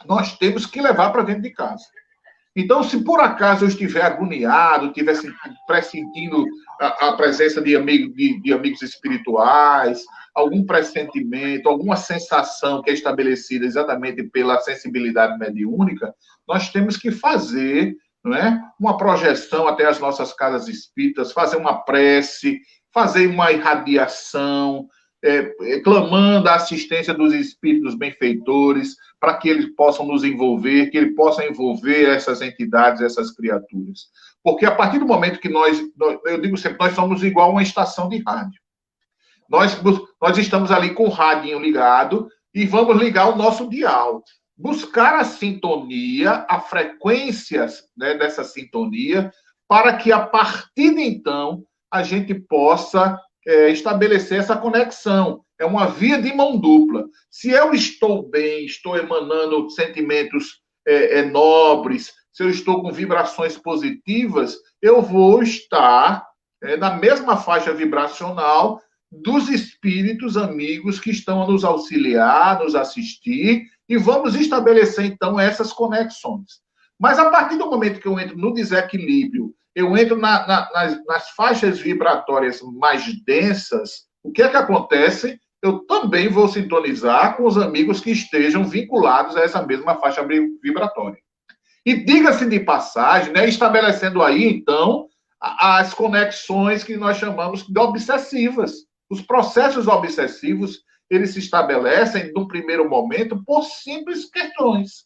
S2: nós temos que levar para dentro de casa. Então, se por acaso eu estiver agoniado, estiver pressentindo a presença de amigos espirituais, algum pressentimento, alguma sensação que é estabelecida exatamente pela sensibilidade mediúnica, nós temos que fazer, não é, uma projeção até as nossas casas espíritas, fazer uma prece, fazer uma irradiação, clamando a assistência dos espíritos benfeitores, para que eles possam nos envolver, que ele possa envolver essas entidades, essas criaturas. Porque a partir do momento que eu digo sempre, nós somos igual a uma estação de rádio. Nós estamos ali com o radinho ligado e vamos ligar o nosso dial. Buscar a sintonia, a frequência, né, dessa sintonia, para que a partir de então a gente possa estabelecer essa conexão. É uma via de mão dupla. Se eu estou bem, estou emanando sentimentos nobres, se eu estou com vibrações positivas, eu vou estar na mesma faixa vibracional dos espíritos amigos que estão a nos auxiliar, nos assistir, e vamos estabelecer, então, essas conexões. Mas, a partir do momento que eu entro no desequilíbrio eu entro nas faixas vibratórias mais densas, o que é que acontece? Eu também vou sintonizar com os amigos que estejam vinculados a essa mesma faixa vibratória. E diga-se de passagem, né, estabelecendo aí, então, as conexões que nós chamamos de obsessivas. Os processos obsessivos, eles se estabelecem, num primeiro momento, por simples questões.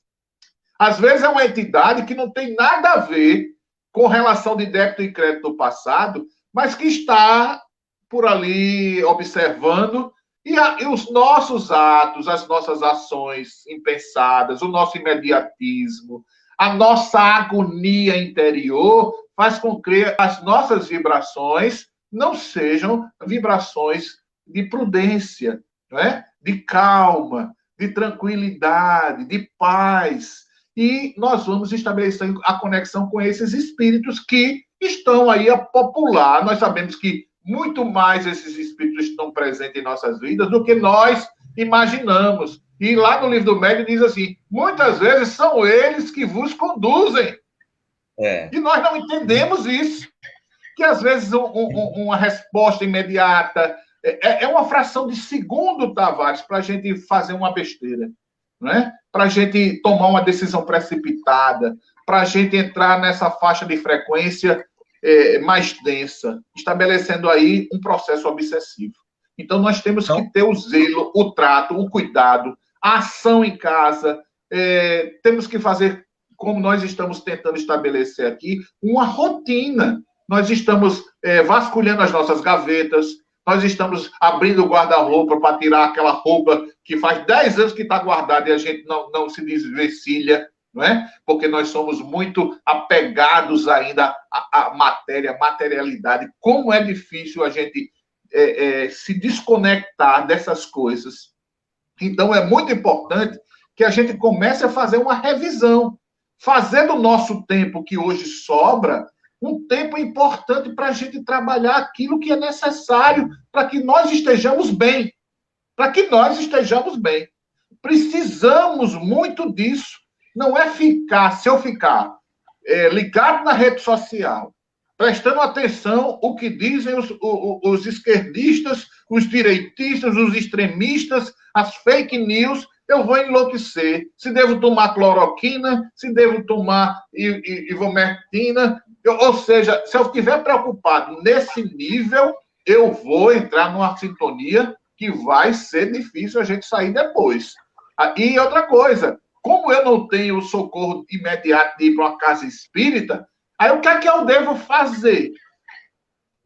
S2: Às vezes é uma entidade que não tem nada a ver com relação de débito e crédito do passado, mas que está por ali observando, e os nossos atos, as nossas ações impensadas, o nosso imediatismo, a nossa agonia interior faz com que as nossas vibrações não sejam vibrações de prudência, não é? De calma, de tranquilidade, de paz. E nós vamos estabelecer a conexão com esses espíritos que estão aí a popular. Nós sabemos que muito mais esses espíritos estão presentes em nossas vidas do que nós imaginamos. E lá no livro do Médiuno diz assim, muitas vezes são eles que vos conduzem. E nós não entendemos isso. Que às vezes uma resposta imediata é uma fração de segundo, Tavares, para a gente fazer uma besteira. Não é? Para a gente tomar uma decisão precipitada, para a gente entrar nessa faixa de frequência mais densa, estabelecendo aí um processo obsessivo. Então, nós temos que ter o zelo, o trato, o cuidado, a ação em casa, temos que fazer, como nós estamos tentando estabelecer aqui, uma rotina. Nós estamos vasculhando as nossas gavetas, nós estamos abrindo o guarda-roupa para tirar aquela roupa que faz 10 anos que está guardada e a gente não se desvencilha, não é? Porque nós somos muito apegados ainda à matéria, à materialidade. Como é difícil a gente se desconectar dessas coisas. Então, é muito importante que a gente comece a fazer uma revisão, fazer do nosso tempo que hoje sobra um tempo importante para a gente trabalhar aquilo que é necessário para que nós estejamos bem. Para que nós estejamos bem. Precisamos muito disso. Não é se eu ficar ligado na rede social, prestando atenção o que dizem os esquerdistas, os direitistas, os extremistas, as fake news, eu vou enlouquecer. Se devo tomar cloroquina, se devo tomar ivermectina, ou seja, se eu estiver preocupado nesse nível, eu vou entrar numa sintonia que vai ser difícil a gente sair depois. E outra coisa, como eu não tenho o socorro imediato de ir para uma casa espírita, aí o que é que eu devo fazer?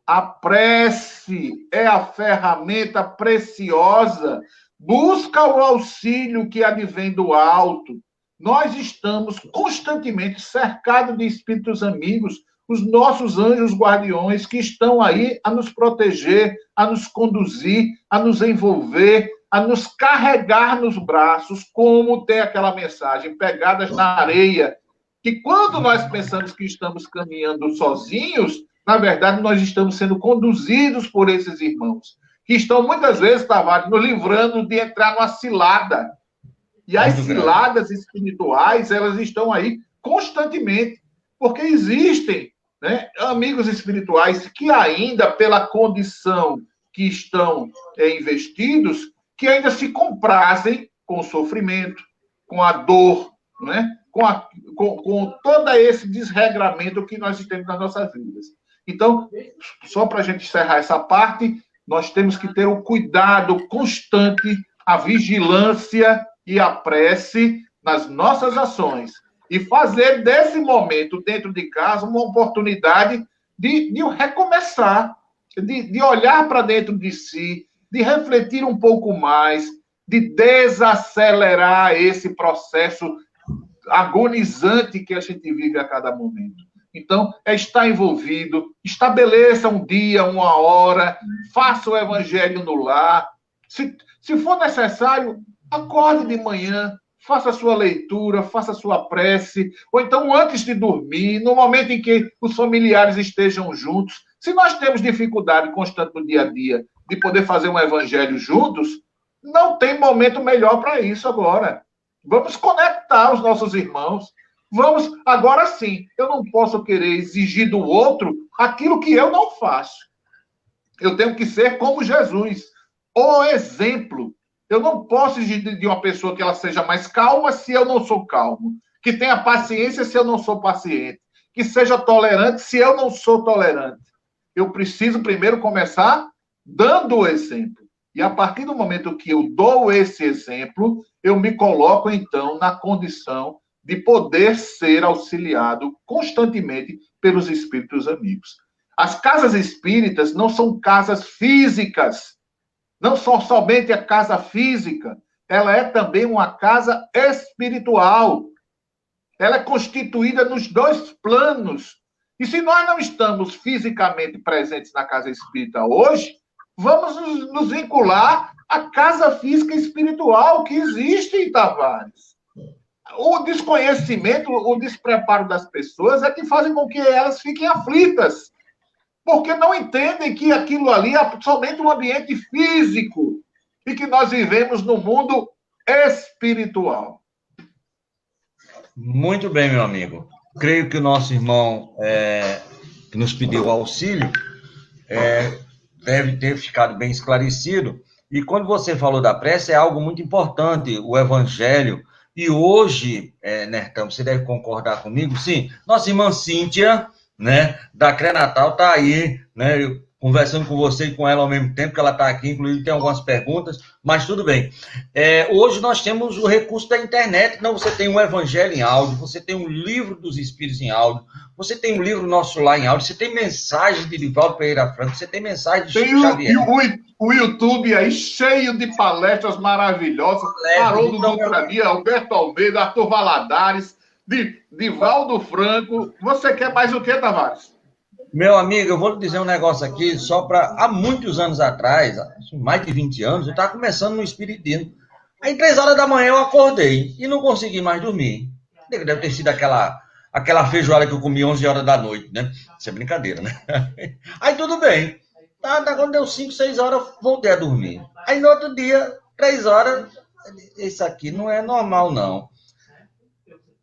S2: A prece é a ferramenta preciosa. Busca o auxílio que advém do alto. Nós estamos constantemente cercados de espíritos amigos, os nossos anjos guardiões que estão aí a nos proteger, a nos conduzir, a nos envolver, a nos carregar nos braços, como tem aquela mensagem, pegadas na areia, que quando nós pensamos que estamos caminhando sozinhos, na verdade, nós estamos sendo conduzidos por esses irmãos, que estão muitas vezes, Tavares, nos livrando de entrar numa cilada. E as ciladas espirituais, elas estão aí constantemente, porque existem, né, amigos espirituais que ainda, pela condição que estão investidos, que ainda se comprazem com o sofrimento, com a dor, né, com todo esse desregramento que nós temos nas nossas vidas. Então, só para a gente encerrar essa parte, nós temos que ter o cuidado constante, a vigilância e a prece nas nossas ações. E fazer desse momento, dentro de casa, uma oportunidade de recomeçar, de olhar para dentro de si, de refletir um pouco mais, de desacelerar esse processo agonizante que a gente vive a cada momento. Então, estar envolvido, estabeleça um dia, uma hora, faça o evangelho no lar. Se for necessário, acorde de manhã, faça a sua leitura, faça a sua prece, ou então antes de dormir, no momento em que os familiares estejam juntos. Se nós temos dificuldade constante no dia a dia de poder fazer um evangelho juntos, não tem momento melhor para isso agora. Vamos conectar os nossos irmãos. Vamos, agora sim, eu não posso querer exigir do outro aquilo que eu não faço. Eu tenho que ser como Jesus, o exemplo. Eu não posso exigir de uma pessoa que ela seja mais calma se eu não sou calmo, que tenha paciência se eu não sou paciente, que seja tolerante se eu não sou tolerante. Eu preciso primeiro começar dando o exemplo. E a partir do momento que eu dou esse exemplo, eu me coloco, então, na condição de poder ser auxiliado constantemente pelos espíritos amigos. As casas espíritas não são casas físicas, não são somente a casa física, ela é também uma casa espiritual. Ela é constituída nos dois planos. E se nós não estamos fisicamente presentes na casa espírita hoje, vamos nos vincular à casa física e espiritual que existe em Tavares. O desconhecimento, o despreparo das pessoas é que fazem com que elas fiquem aflitas, porque não entendem que aquilo ali é somente um ambiente físico e que nós vivemos no mundo espiritual.
S1: Muito bem, meu amigo. Creio que o nosso irmão que nos pediu auxílio deve ter ficado bem esclarecido. E quando você falou da prece, é algo muito importante, o evangelho. E hoje, Nertão, você deve concordar comigo, sim, nossa irmã Cíntia, né, da CRE Natal, está aí, né, conversando com você e com ela ao mesmo tempo, que ela está aqui, inclusive tem algumas perguntas, mas tudo bem. Hoje nós temos o recurso da internet, então você tem um evangelho em áudio, você tem um livro dos Espíritos em áudio, você tem um livro Nosso Lar em áudio, você tem mensagens de Divaldo Pereira Franco, você tem mensagens de Chico Xavier.
S2: O YouTube aí cheio de palestras maravilhosas, Haroldo Dutra, Alberto Almeida, Arthur Valadares, Divaldo Franco. Você quer mais o que, Tavares?
S1: Meu amigo, eu vou lhe dizer um negócio aqui, só para... Há muitos anos atrás, mais de 20 anos, eu estava começando no Espiritismo. Aí, 3 horas da manhã, eu acordei e não consegui mais dormir. Deve ter sido aquela feijoada que eu comi 11 horas da noite, né? Isso é brincadeira, né? Aí, tudo bem. Quando deu 5, 6 horas, voltei a dormir. Aí, no outro dia, 3 horas, isso aqui não é normal, não.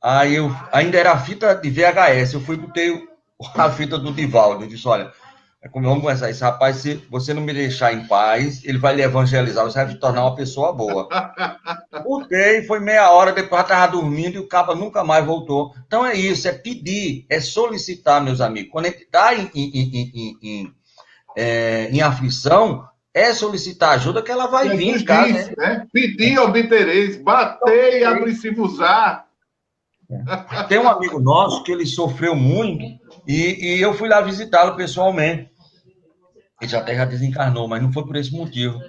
S1: Aí, ainda era a fita de VHS, eu fui botei a fita do Divaldo. Eu disse, olha, vamos começar esse rapaz, se você não me deixar em paz, ele vai lhe evangelizar, você vai se tornar uma pessoa boa. Botei, foi meia hora, depois eu estava dormindo e o cabo nunca mais voltou. Então é isso, é pedir, é solicitar, meus amigos. Quando a gente está em aflição, é solicitar ajuda que ela vai vir em casa.
S2: Disse, né? Pedir, obtereis, bater e abrir-se-vos-á.
S1: Tem um amigo nosso que ele sofreu muito e eu fui lá visitá-lo pessoalmente. Ele já desencarnou, mas não foi por esse motivo.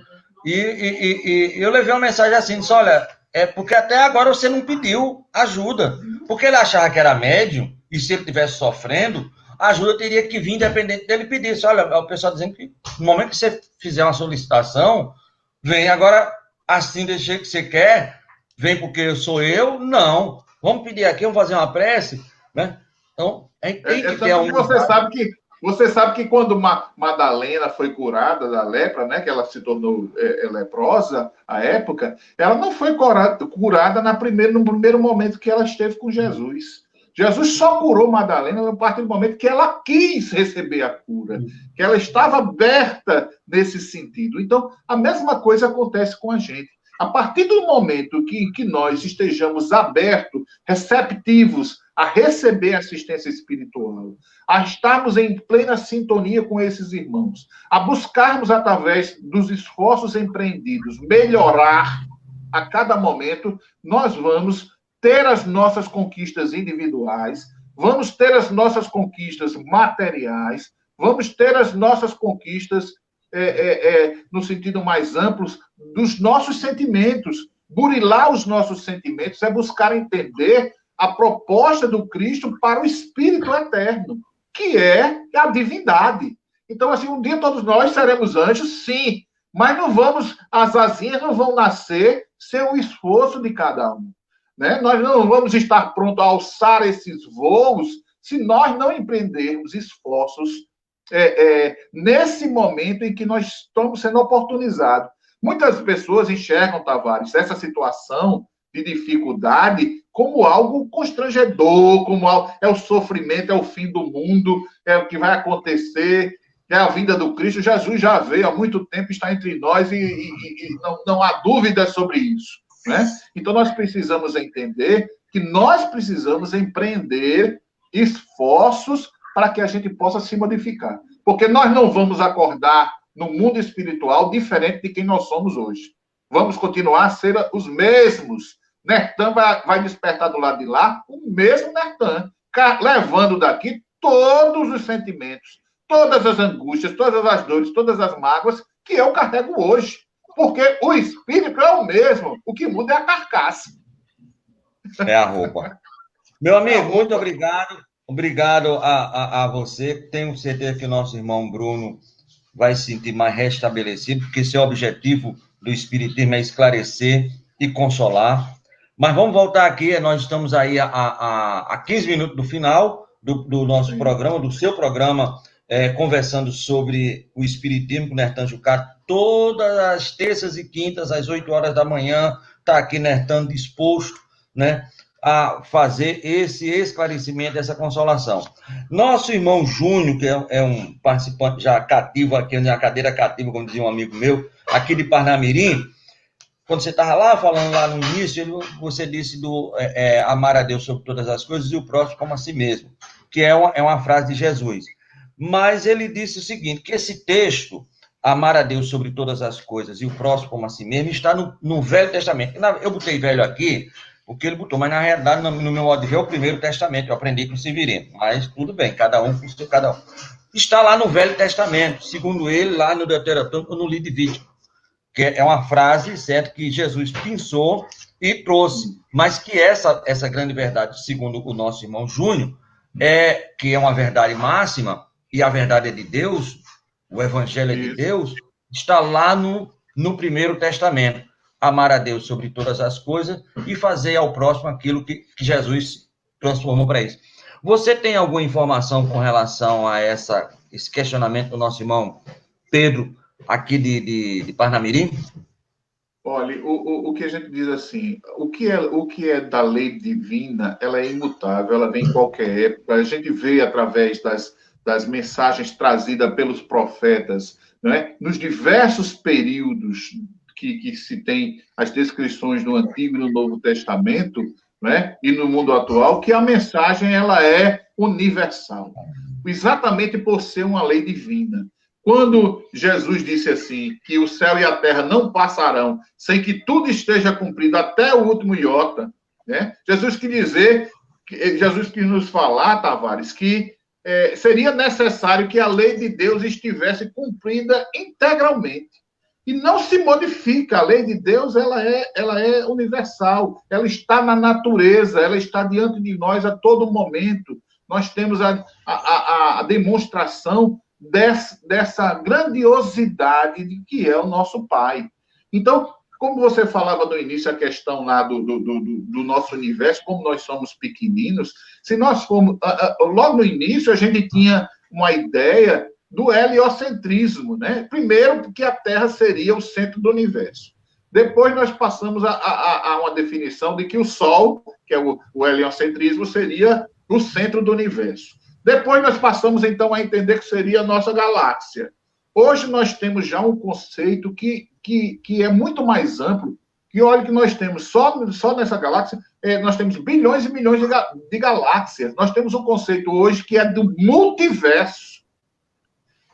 S1: E eu levei uma mensagem assim, disse, olha, porque até agora você não pediu ajuda. Porque ele achava que era médium, e se ele estivesse sofrendo, a ajuda teria que vir independente dele pedir. Disse, olha, o pessoal dizendo que no momento que você fizer uma solicitação, vem agora assim desse jeito que você quer, vem porque eu sou eu, não. Vamos pedir aqui, vamos fazer uma prece, né? Então, a gente tem que ter um...
S2: Você sabe que quando Madalena foi curada da lepra, né, que ela se tornou leprosa à época, ela não foi curada no primeiro momento que ela esteve com Jesus. Jesus só curou Madalena a partir do momento que ela quis receber a cura, que ela estava aberta nesse sentido. Então, a mesma coisa acontece com a gente. A partir do momento que nós estejamos abertos, receptivos a receber assistência espiritual, a estarmos em plena sintonia com esses irmãos, a buscarmos, através dos esforços empreendidos, melhorar a cada momento, nós vamos ter as nossas conquistas individuais, vamos ter as nossas conquistas materiais, vamos ter as nossas conquistas no sentido mais amplo, dos nossos sentimentos. Burilar os nossos sentimentos é buscar entender a proposta do Cristo para o Espírito Eterno, que é a divindade. Então, assim, um dia todos nós seremos anjos, sim, mas as asinhas não vão nascer sem o esforço de cada um. Né? Nós não vamos estar prontos a alçar esses voos se nós não empreendermos esforços nesse momento em que nós estamos sendo oportunizados. Muitas pessoas enxergam, Tavares, essa situação de dificuldade como algo constrangedor, como algo, é o sofrimento, é o fim do mundo, é o que vai acontecer, é a vinda do Cristo. Jesus já veio há muito tempo, está entre nós e não há dúvidas sobre isso, né? Então, nós precisamos entender que nós precisamos empreender esforços para que a gente possa se modificar. Porque nós não vamos acordar no mundo espiritual diferente de quem nós somos hoje. Vamos continuar a ser os mesmos. Nertan vai despertar do lado de lá o mesmo Nertan, levando daqui todos os sentimentos, todas as angústias, todas as dores, todas as mágoas que eu carrego hoje. Porque o espírito é o mesmo, o que muda é a carcaça.
S1: É a roupa. Meu amigo, muito obrigado. Obrigado a você. Tenho certeza que o nosso irmão Bruno vai se sentir mais restabelecido, porque esse é o objetivo do Espiritismo, é esclarecer e consolar. Mas vamos voltar aqui, nós estamos aí a 15 minutos do final do nosso programa, do seu programa, conversando sobre o Espiritismo com Nertan Jucá, todas as terças e quintas, às 8 horas da manhã, está aqui Nertan disposto, né, a fazer esse esclarecimento, essa consolação. Nosso irmão Júnior, que é um participante já cativo aqui, na cadeira cativa, como dizia um amigo meu, aqui de Parnamirim, quando você estava lá falando lá no início, você disse do amar a Deus sobre todas as coisas e o próximo como a si mesmo, que é uma frase de Jesus. Mas ele disse o seguinte, que esse texto, amar a Deus sobre todas as coisas e o próximo como a si mesmo, está no Velho Testamento. Eu botei velho aqui, porque ele botou, mas na realidade, no meu modo de ver, é o Primeiro Testamento, eu aprendi com o Severino, mas tudo bem, cada um com o seu cada um. Está lá no Velho Testamento, segundo ele, lá no Deuteronômio, no Levítico, que é uma frase, certo, que Jesus pensou e trouxe, mas que essa grande verdade, segundo o nosso irmão Júnior, que é uma verdade máxima, e a verdade é de Deus, o Evangelho é de Deus, está lá no Primeiro Testamento. Amar a Deus sobre todas as coisas e fazer ao próximo aquilo que Jesus transformou para isso. Você tem alguma informação com relação a esse questionamento do nosso irmão Pedro, aqui de Parnamirim?
S2: Olha, o que a gente diz assim, o que é da lei divina, ela é imutável, ela vem em qualquer época. A gente vê através das mensagens trazidas pelos profetas, né, nos diversos períodos que se tem as descrições no Antigo e no Novo Testamento, né, e no mundo atual, que a mensagem ela é universal, exatamente por ser uma lei divina. Quando Jesus disse assim, que o céu e a terra não passarão sem que tudo esteja cumprido até o último iota, né, Jesus quis nos falar, Tavares, que seria necessário que a lei de Deus estivesse cumprida integralmente. E não se modifica. A lei de Deus ela é universal. Ela está na natureza, ela está diante de nós a todo momento. Nós temos a demonstração dessa grandiosidade de que é o nosso Pai. Então, como você falava no início, a questão lá do nosso universo, como nós somos pequeninos, se nós formos... Logo no início, a gente tinha uma ideia do heliocentrismo, né? Primeiro, porque a Terra seria o centro do universo. Depois, nós passamos a uma definição de que o Sol, que é o heliocentrismo, seria o centro do universo. Depois, nós passamos, então, a entender que seria a nossa galáxia. Hoje, nós temos já um conceito que é muito mais amplo, que olha que nós temos só nessa galáxia, nós temos bilhões e milhões de galáxias. Nós temos um conceito hoje que é do multiverso.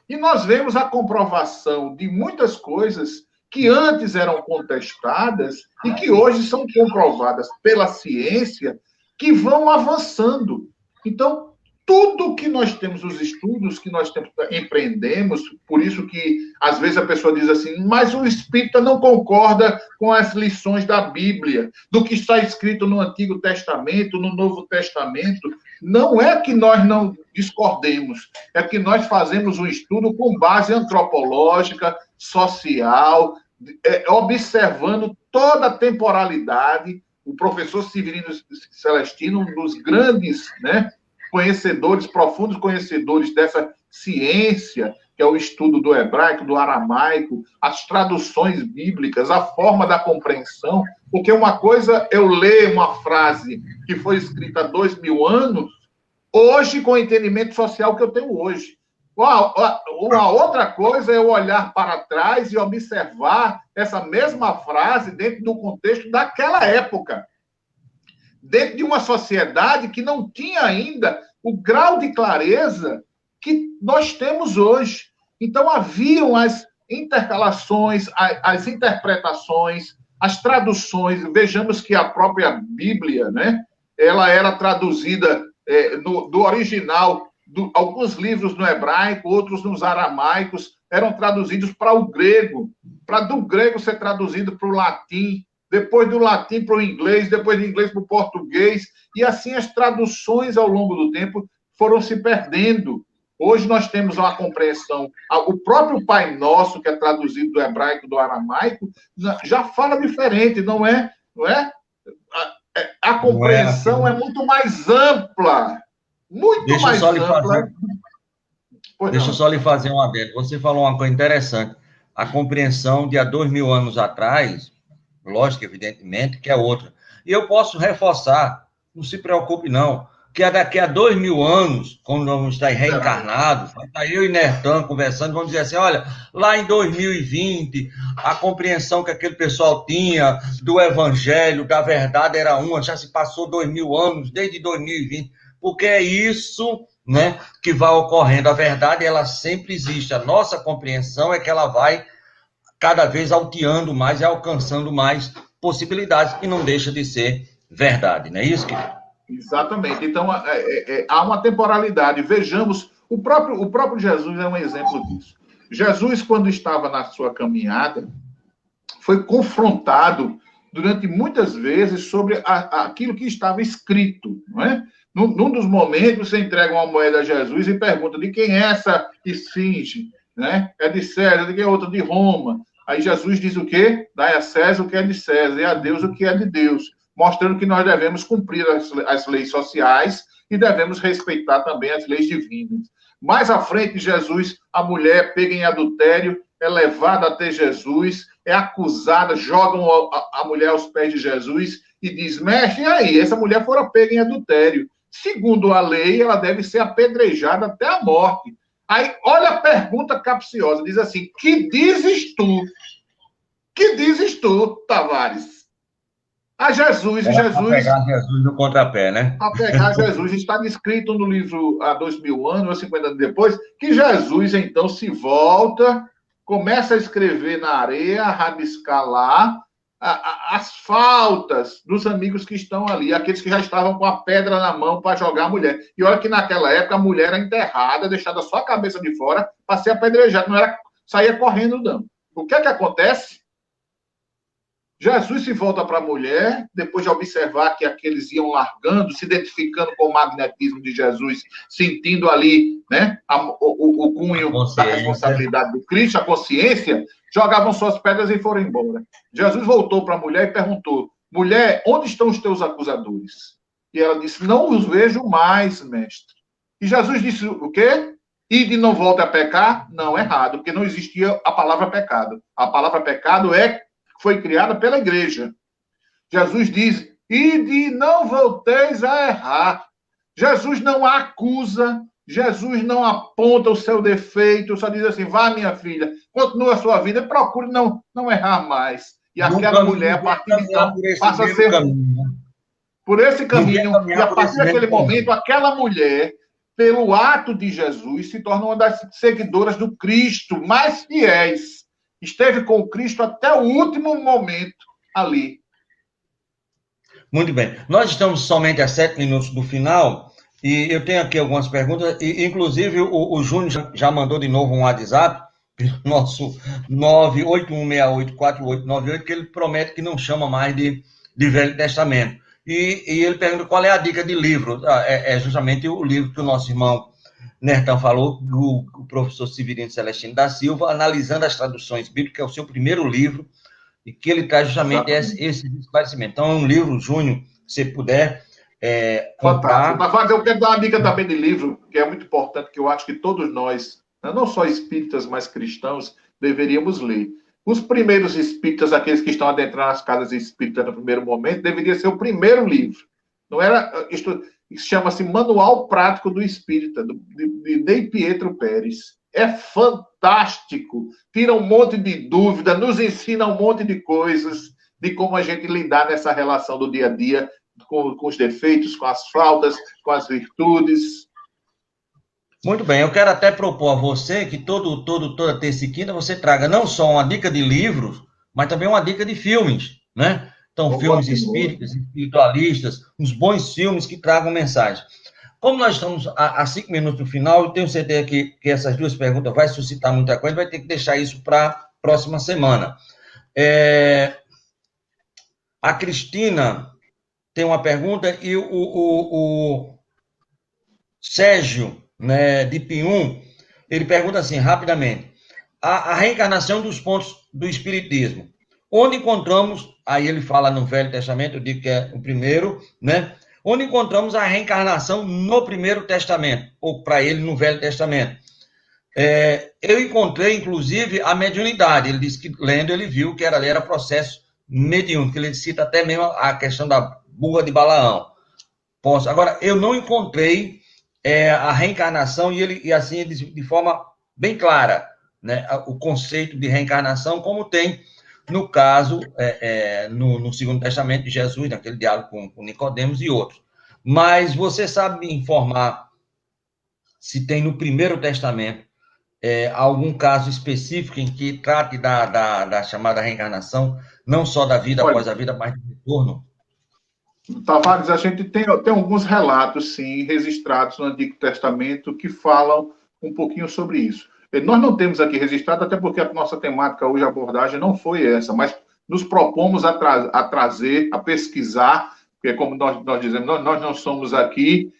S2: E nós vemos a comprovação de muitas coisas que antes eram contestadas e que hoje são comprovadas pela ciência, que vão avançando. Então, tudo que nós temos, os estudos que nós empreendemos, por isso que, às vezes, a pessoa diz assim, mas o espírita não concorda com as lições da Bíblia, do que está escrito no Antigo Testamento, no Novo Testamento. Não é que nós não discordemos, é que nós fazemos um estudo com base antropológica, social, observando toda a temporalidade. O professor Severino Celestino, um dos grandes, né, conhecedores, profundos conhecedores dessa ciência, que é o estudo do hebraico, do aramaico, as traduções bíblicas, a forma da compreensão, porque uma coisa é eu ler uma frase que foi escrita há 2000 anos, hoje com o entendimento social que eu tenho hoje. Uma outra coisa é eu olhar para trás e observar essa mesma frase dentro do contexto daquela época, dentro de uma sociedade que não tinha ainda o grau de clareza que nós temos hoje. Então, haviam as intercalações, as interpretações, as traduções. Vejamos que a própria Bíblia, né, ela era traduzida do original, alguns livros no hebraico, outros nos aramaicos, eram traduzidos para o grego, para do grego ser traduzido para o latim, depois do latim para o inglês, depois do inglês para o português, e assim as traduções ao longo do tempo foram se perdendo. Hoje nós temos uma compreensão, o próprio Pai Nosso, que é traduzido do hebraico, do aramaico, já fala diferente, não é? A compreensão é muito mais ampla, muito mais ampla.
S1: Deixa eu só lhe fazer um adendo. Você falou uma coisa interessante. A compreensão de há 2000 anos atrás, lógico, evidentemente, que é outra. E eu posso reforçar, não se preocupe não, que daqui a 2000 anos, quando vamos estar reencarnados, vai estar eu e Nertan conversando, vamos dizer assim, olha, lá em 2020, a compreensão que aquele pessoal tinha do evangelho, da verdade era uma, já se passou 2000 anos, desde 2020, porque é isso, né, que vai ocorrendo. A verdade, ela sempre existe. A nossa compreensão é que ela vai cada vez alteando mais e alcançando mais possibilidades, que não deixa de ser verdade, não é isso, querido?
S2: Exatamente. Então, há uma temporalidade. Vejamos, o próprio Jesus é um exemplo disso. Jesus, quando estava na sua caminhada, foi confrontado durante muitas vezes sobre aquilo que estava escrito, não é? Num dos momentos, você entrega uma moeda a Jesus e pergunta de quem é essa esfinge, né? É de César, de quem é outra? De Roma. Aí Jesus diz o quê? Dai a César o que é de César e a Deus o que é de Deus, mostrando que nós devemos cumprir as leis sociais e devemos respeitar também as leis divinas. Mais à frente, Jesus, a mulher pega em adultério, é levada até Jesus, é acusada, jogam a mulher aos pés de Jesus e diz, mestre, e aí? Essa mulher fora pega em adultério. Segundo a lei, ela deve ser apedrejada até a morte. Aí, olha a pergunta capciosa, diz assim, que dizes tu? Que dizes tu, Tavares? A Jesus,
S1: Para pegar Jesus no contrapé, né?
S2: Para pegar Jesus, está descrito no livro há 2000 anos, ou 50 anos depois, que Jesus, então, se volta, começa a escrever na areia, a rabiscar lá, as faltas dos amigos que estão ali, aqueles que já estavam com a pedra na mão para jogar a mulher. E olha que naquela época a mulher era enterrada, deixada só a cabeça de fora para ser apedrejada, não era saía correndo, não. O que é que acontece? Jesus se volta para a mulher, depois de observar que aqueles iam largando, se identificando com o magnetismo de Jesus, sentindo ali, né, o cunho da responsabilidade do Cristo, a consciência, jogavam suas pedras e foram embora. Jesus voltou para a mulher e perguntou, mulher, onde estão os teus acusadores? E ela disse, não os vejo mais, mestre. E Jesus disse o quê? Ide não volta a pecar? Não, errado, porque não existia a palavra pecado. A palavra pecado foi criada pela igreja. Jesus diz, ide não volteis a errar. Jesus não acusa, Jesus não aponta o seu defeito, só diz assim, vá minha filha, continue a sua vida, procure não errar mais. E aquela mulher, a partir de então, passa a ser por esse caminho, e a partir daquele momento, aquela mulher, pelo ato de Jesus, se torna uma das seguidoras do Cristo, mais fiéis. Esteve com o Cristo até o último momento ali.
S1: Muito bem. Nós estamos somente a 7 minutos do final e eu tenho aqui algumas perguntas. E, inclusive, o Júnior já mandou de novo um WhatsApp, nosso 981684898, que ele promete que não chama mais de Velho Testamento. E ele pergunta qual é a dica de livro. É justamente o livro que o nosso irmão Nertan falou, do professor Severino Celestino da Silva, analisando as traduções bíblicas, é o seu primeiro livro, e que ele traz justamente esse esclarecimento. Então, é um livro, Júnior, se puder comprar.
S2: Mas eu quero dar uma dica também de livro, que é muito importante, que eu acho que todos nós não só espíritas, mas cristãos, deveríamos ler. Os primeiros espíritas, aqueles que estão adentrando as casas espíritas no primeiro momento, deveria ser o primeiro livro. Não era, isto chama-se Manual Prático do Espírita, de Ney Pietro Pérez. É fantástico, tira um monte de dúvida, nos ensina um monte de coisas, de como a gente lidar nessa relação do dia a dia, com os defeitos, com as faltas, com as virtudes.
S1: Muito bem, eu quero até propor a você que toda terça e quinta você traga não só uma dica de livros, mas também uma dica de filmes, né? Então, filmes espíritas, espiritualistas, uns bons filmes que tragam mensagem. Como nós estamos a 5 minutos do final, eu tenho certeza que essas duas perguntas vai suscitar muita coisa, vai ter que deixar isso para a próxima semana. A Cristina tem uma pergunta e o Sérgio, né, de Pium, ele pergunta assim, rapidamente, a reencarnação dos pontos do Espiritismo. Onde encontramos, aí ele fala no Velho Testamento, eu digo que é o primeiro, né? Onde encontramos a reencarnação no Primeiro Testamento, ou para ele no Velho Testamento. Eu encontrei, inclusive, a mediunidade. Ele disse que, lendo, ele viu que era processo mediúnico. Ele cita até mesmo a questão da burra de Balaão. Agora, eu não encontrei a reencarnação, e assim, ele diz de forma bem clara, né, o conceito de reencarnação, como tem no caso, no Segundo Testamento de Jesus, naquele diálogo com Nicodemos e outros. Mas você sabe me informar se tem no Primeiro Testamento algum caso específico em que trate da chamada reencarnação, não só da vida após a vida, mas do retorno?
S2: Tavares, a gente tem alguns relatos, sim, registrados no Antigo Testamento que falam um pouquinho sobre isso. Nós não temos aqui registrado, até porque a nossa temática hoje, a abordagem, não foi essa, mas nos propomos a trazer, a pesquisar, porque como nós dizemos, nós não somos aqui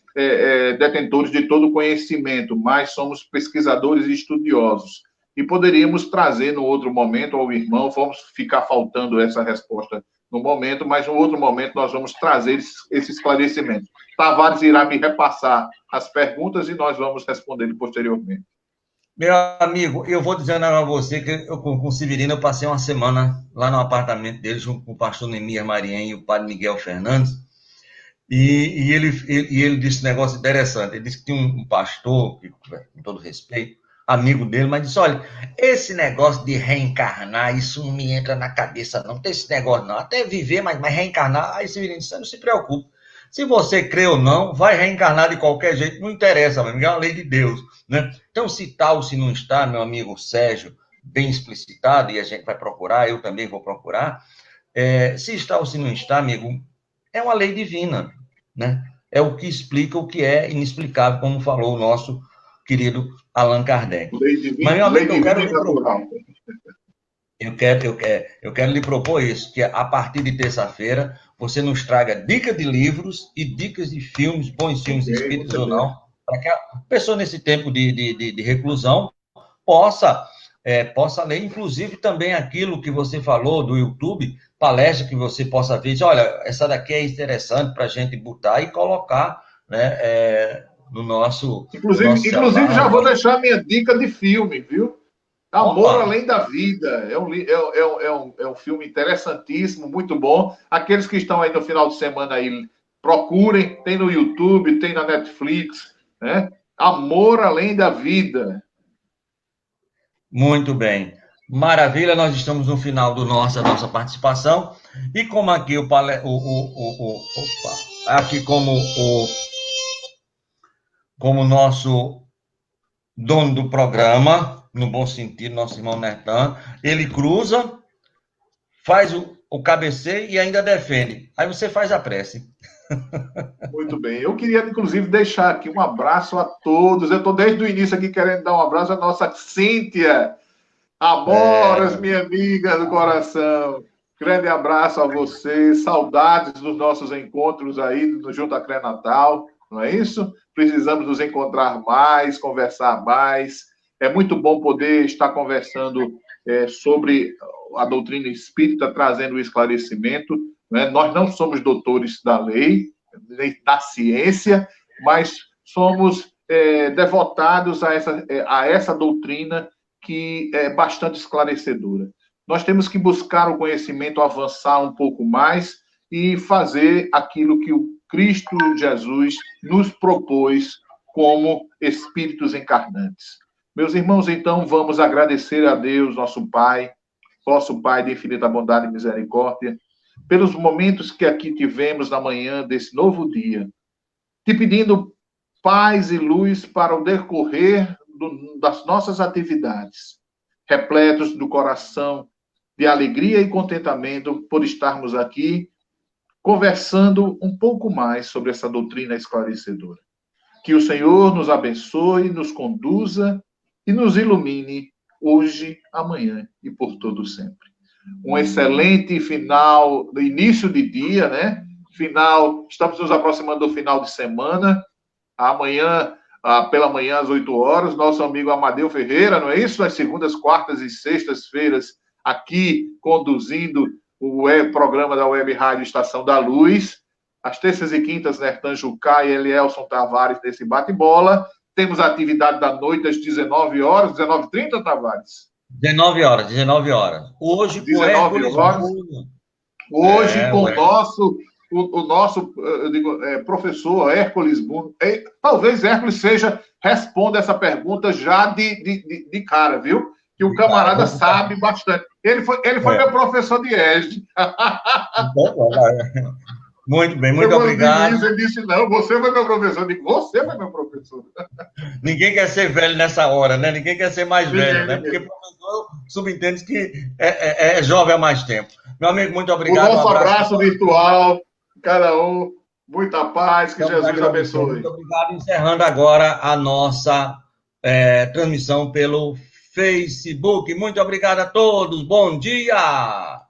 S2: detentores de todo o conhecimento, mas somos pesquisadores e estudiosos. E poderíamos trazer no outro momento ao irmão, vamos ficar faltando essa resposta no momento, mas no outro momento nós vamos trazer esse esclarecimento. Tavares irá me repassar as perguntas e nós vamos responder posteriormente.
S1: Meu amigo, eu vou dizendo a você que com o Severino eu passei uma semana lá no apartamento dele, junto com o pastor Neemias Mariem e o padre Miguel Fernandes, e ele disse um negócio interessante. Ele disse que tinha um pastor, com todo respeito, amigo dele, mas disse, olha, esse negócio de reencarnar, isso não me entra na cabeça, não tem esse negócio não, até viver, mas reencarnar, aí Severino disse, não se preocupe, se você crê ou não, vai reencarnar de qualquer jeito, não interessa, meu amigo, é uma lei de Deus, né? Então, se está ou se não está, meu amigo Sérgio, bem explicitado, e a gente vai procurar, eu também vou procurar, se está ou se não está, amigo, é uma lei divina, né? É o que explica o que é inexplicável, como falou o nosso querido Allan Kardec.
S2: Lei divina,
S1: mas, meu amigo,
S2: lei divina e natural.
S1: Eu quero lhe propor isso, que a partir de terça-feira você nos traga dicas de livros e dicas de filmes, bons filmes espíritas ou não, para que a pessoa nesse tempo de reclusão possa ler, inclusive também aquilo que você falou do YouTube, palestra que você possa ver, diz, olha, essa daqui é interessante para a gente botar e colocar, né, no nosso...
S2: Inclusive, já vou deixar a minha dica de filme, viu? Amor Além da Vida. É um filme interessantíssimo, muito bom. Aqueles que estão aí no final de semana aí, procurem. Tem no YouTube, tem na Netflix, né? Amor Além da Vida.
S1: Muito bem. Maravilha, nós estamos no final da nossa participação. E como aqui como nosso dono do programa, no bom sentido, nosso irmão Nertan, ele cruza, faz o cabeceio e ainda defende. Aí você faz a prece.
S2: Muito bem. Eu queria, inclusive, deixar aqui um abraço a todos. Eu estou desde o início aqui querendo dar um abraço à nossa Cíntia. Amoras, minha amiga do coração. Grande abraço a você. Saudades dos nossos encontros aí no Junta Cré Natal. Não é isso? Precisamos nos encontrar mais, conversar mais. É muito bom poder estar conversando sobre a doutrina espírita, trazendo o esclarecimento. Né? Nós não somos doutores da lei, nem da ciência, mas somos devotados a essa doutrina que é bastante esclarecedora. Nós temos que buscar o conhecimento, avançar um pouco mais e fazer aquilo que o Cristo Jesus nos propôs como espíritos encarnantes. Meus irmãos, então, vamos agradecer a Deus, nosso Pai, vosso Pai de infinita bondade e misericórdia, pelos momentos que aqui tivemos na manhã desse novo dia, te pedindo paz e luz para o decorrer das nossas atividades, repletos do coração de alegria e contentamento por estarmos aqui conversando um pouco mais sobre essa doutrina esclarecedora. Que o Senhor nos abençoe, nos conduza e nos ilumine hoje, amanhã e por todo sempre. Um excelente final, início de dia, né? Estamos nos aproximando do final de semana. Amanhã, pela manhã, às 8 horas, nosso amigo Amadeu Ferreira, não é isso? Às segundas, quartas e sextas-feiras, aqui conduzindo o programa da Web Rádio Estação da Luz. Às terças e quintas, Nertan Jucá e Elielson Tavares nesse bate-bola. Temos a atividade da noite às 19 horas, 19h30, Tavares?
S1: 19 horas, 19 horas. Hoje,
S2: 19 horas. Hoje, com o nosso professor Hércules Bruno. Talvez Hércules responda essa pergunta já de cara, viu? Que o camarada sabe bastante. Ele foi meu professor de ESD.
S1: Muito bem, muito obrigado.
S2: Ele disse, não, você foi meu professor. Eu digo, você foi meu professor.
S1: Ninguém quer ser velho nessa hora, né? Ninguém quer ser mais velho, né? Porque professor subentende que é jovem há mais tempo. Meu amigo, muito obrigado.
S2: O nosso abraço virtual, cada um, muita paz, que Jesus abençoe.
S1: Muito obrigado. Encerrando agora a nossa transmissão pelo Facebook. Muito obrigado a todos. Bom dia!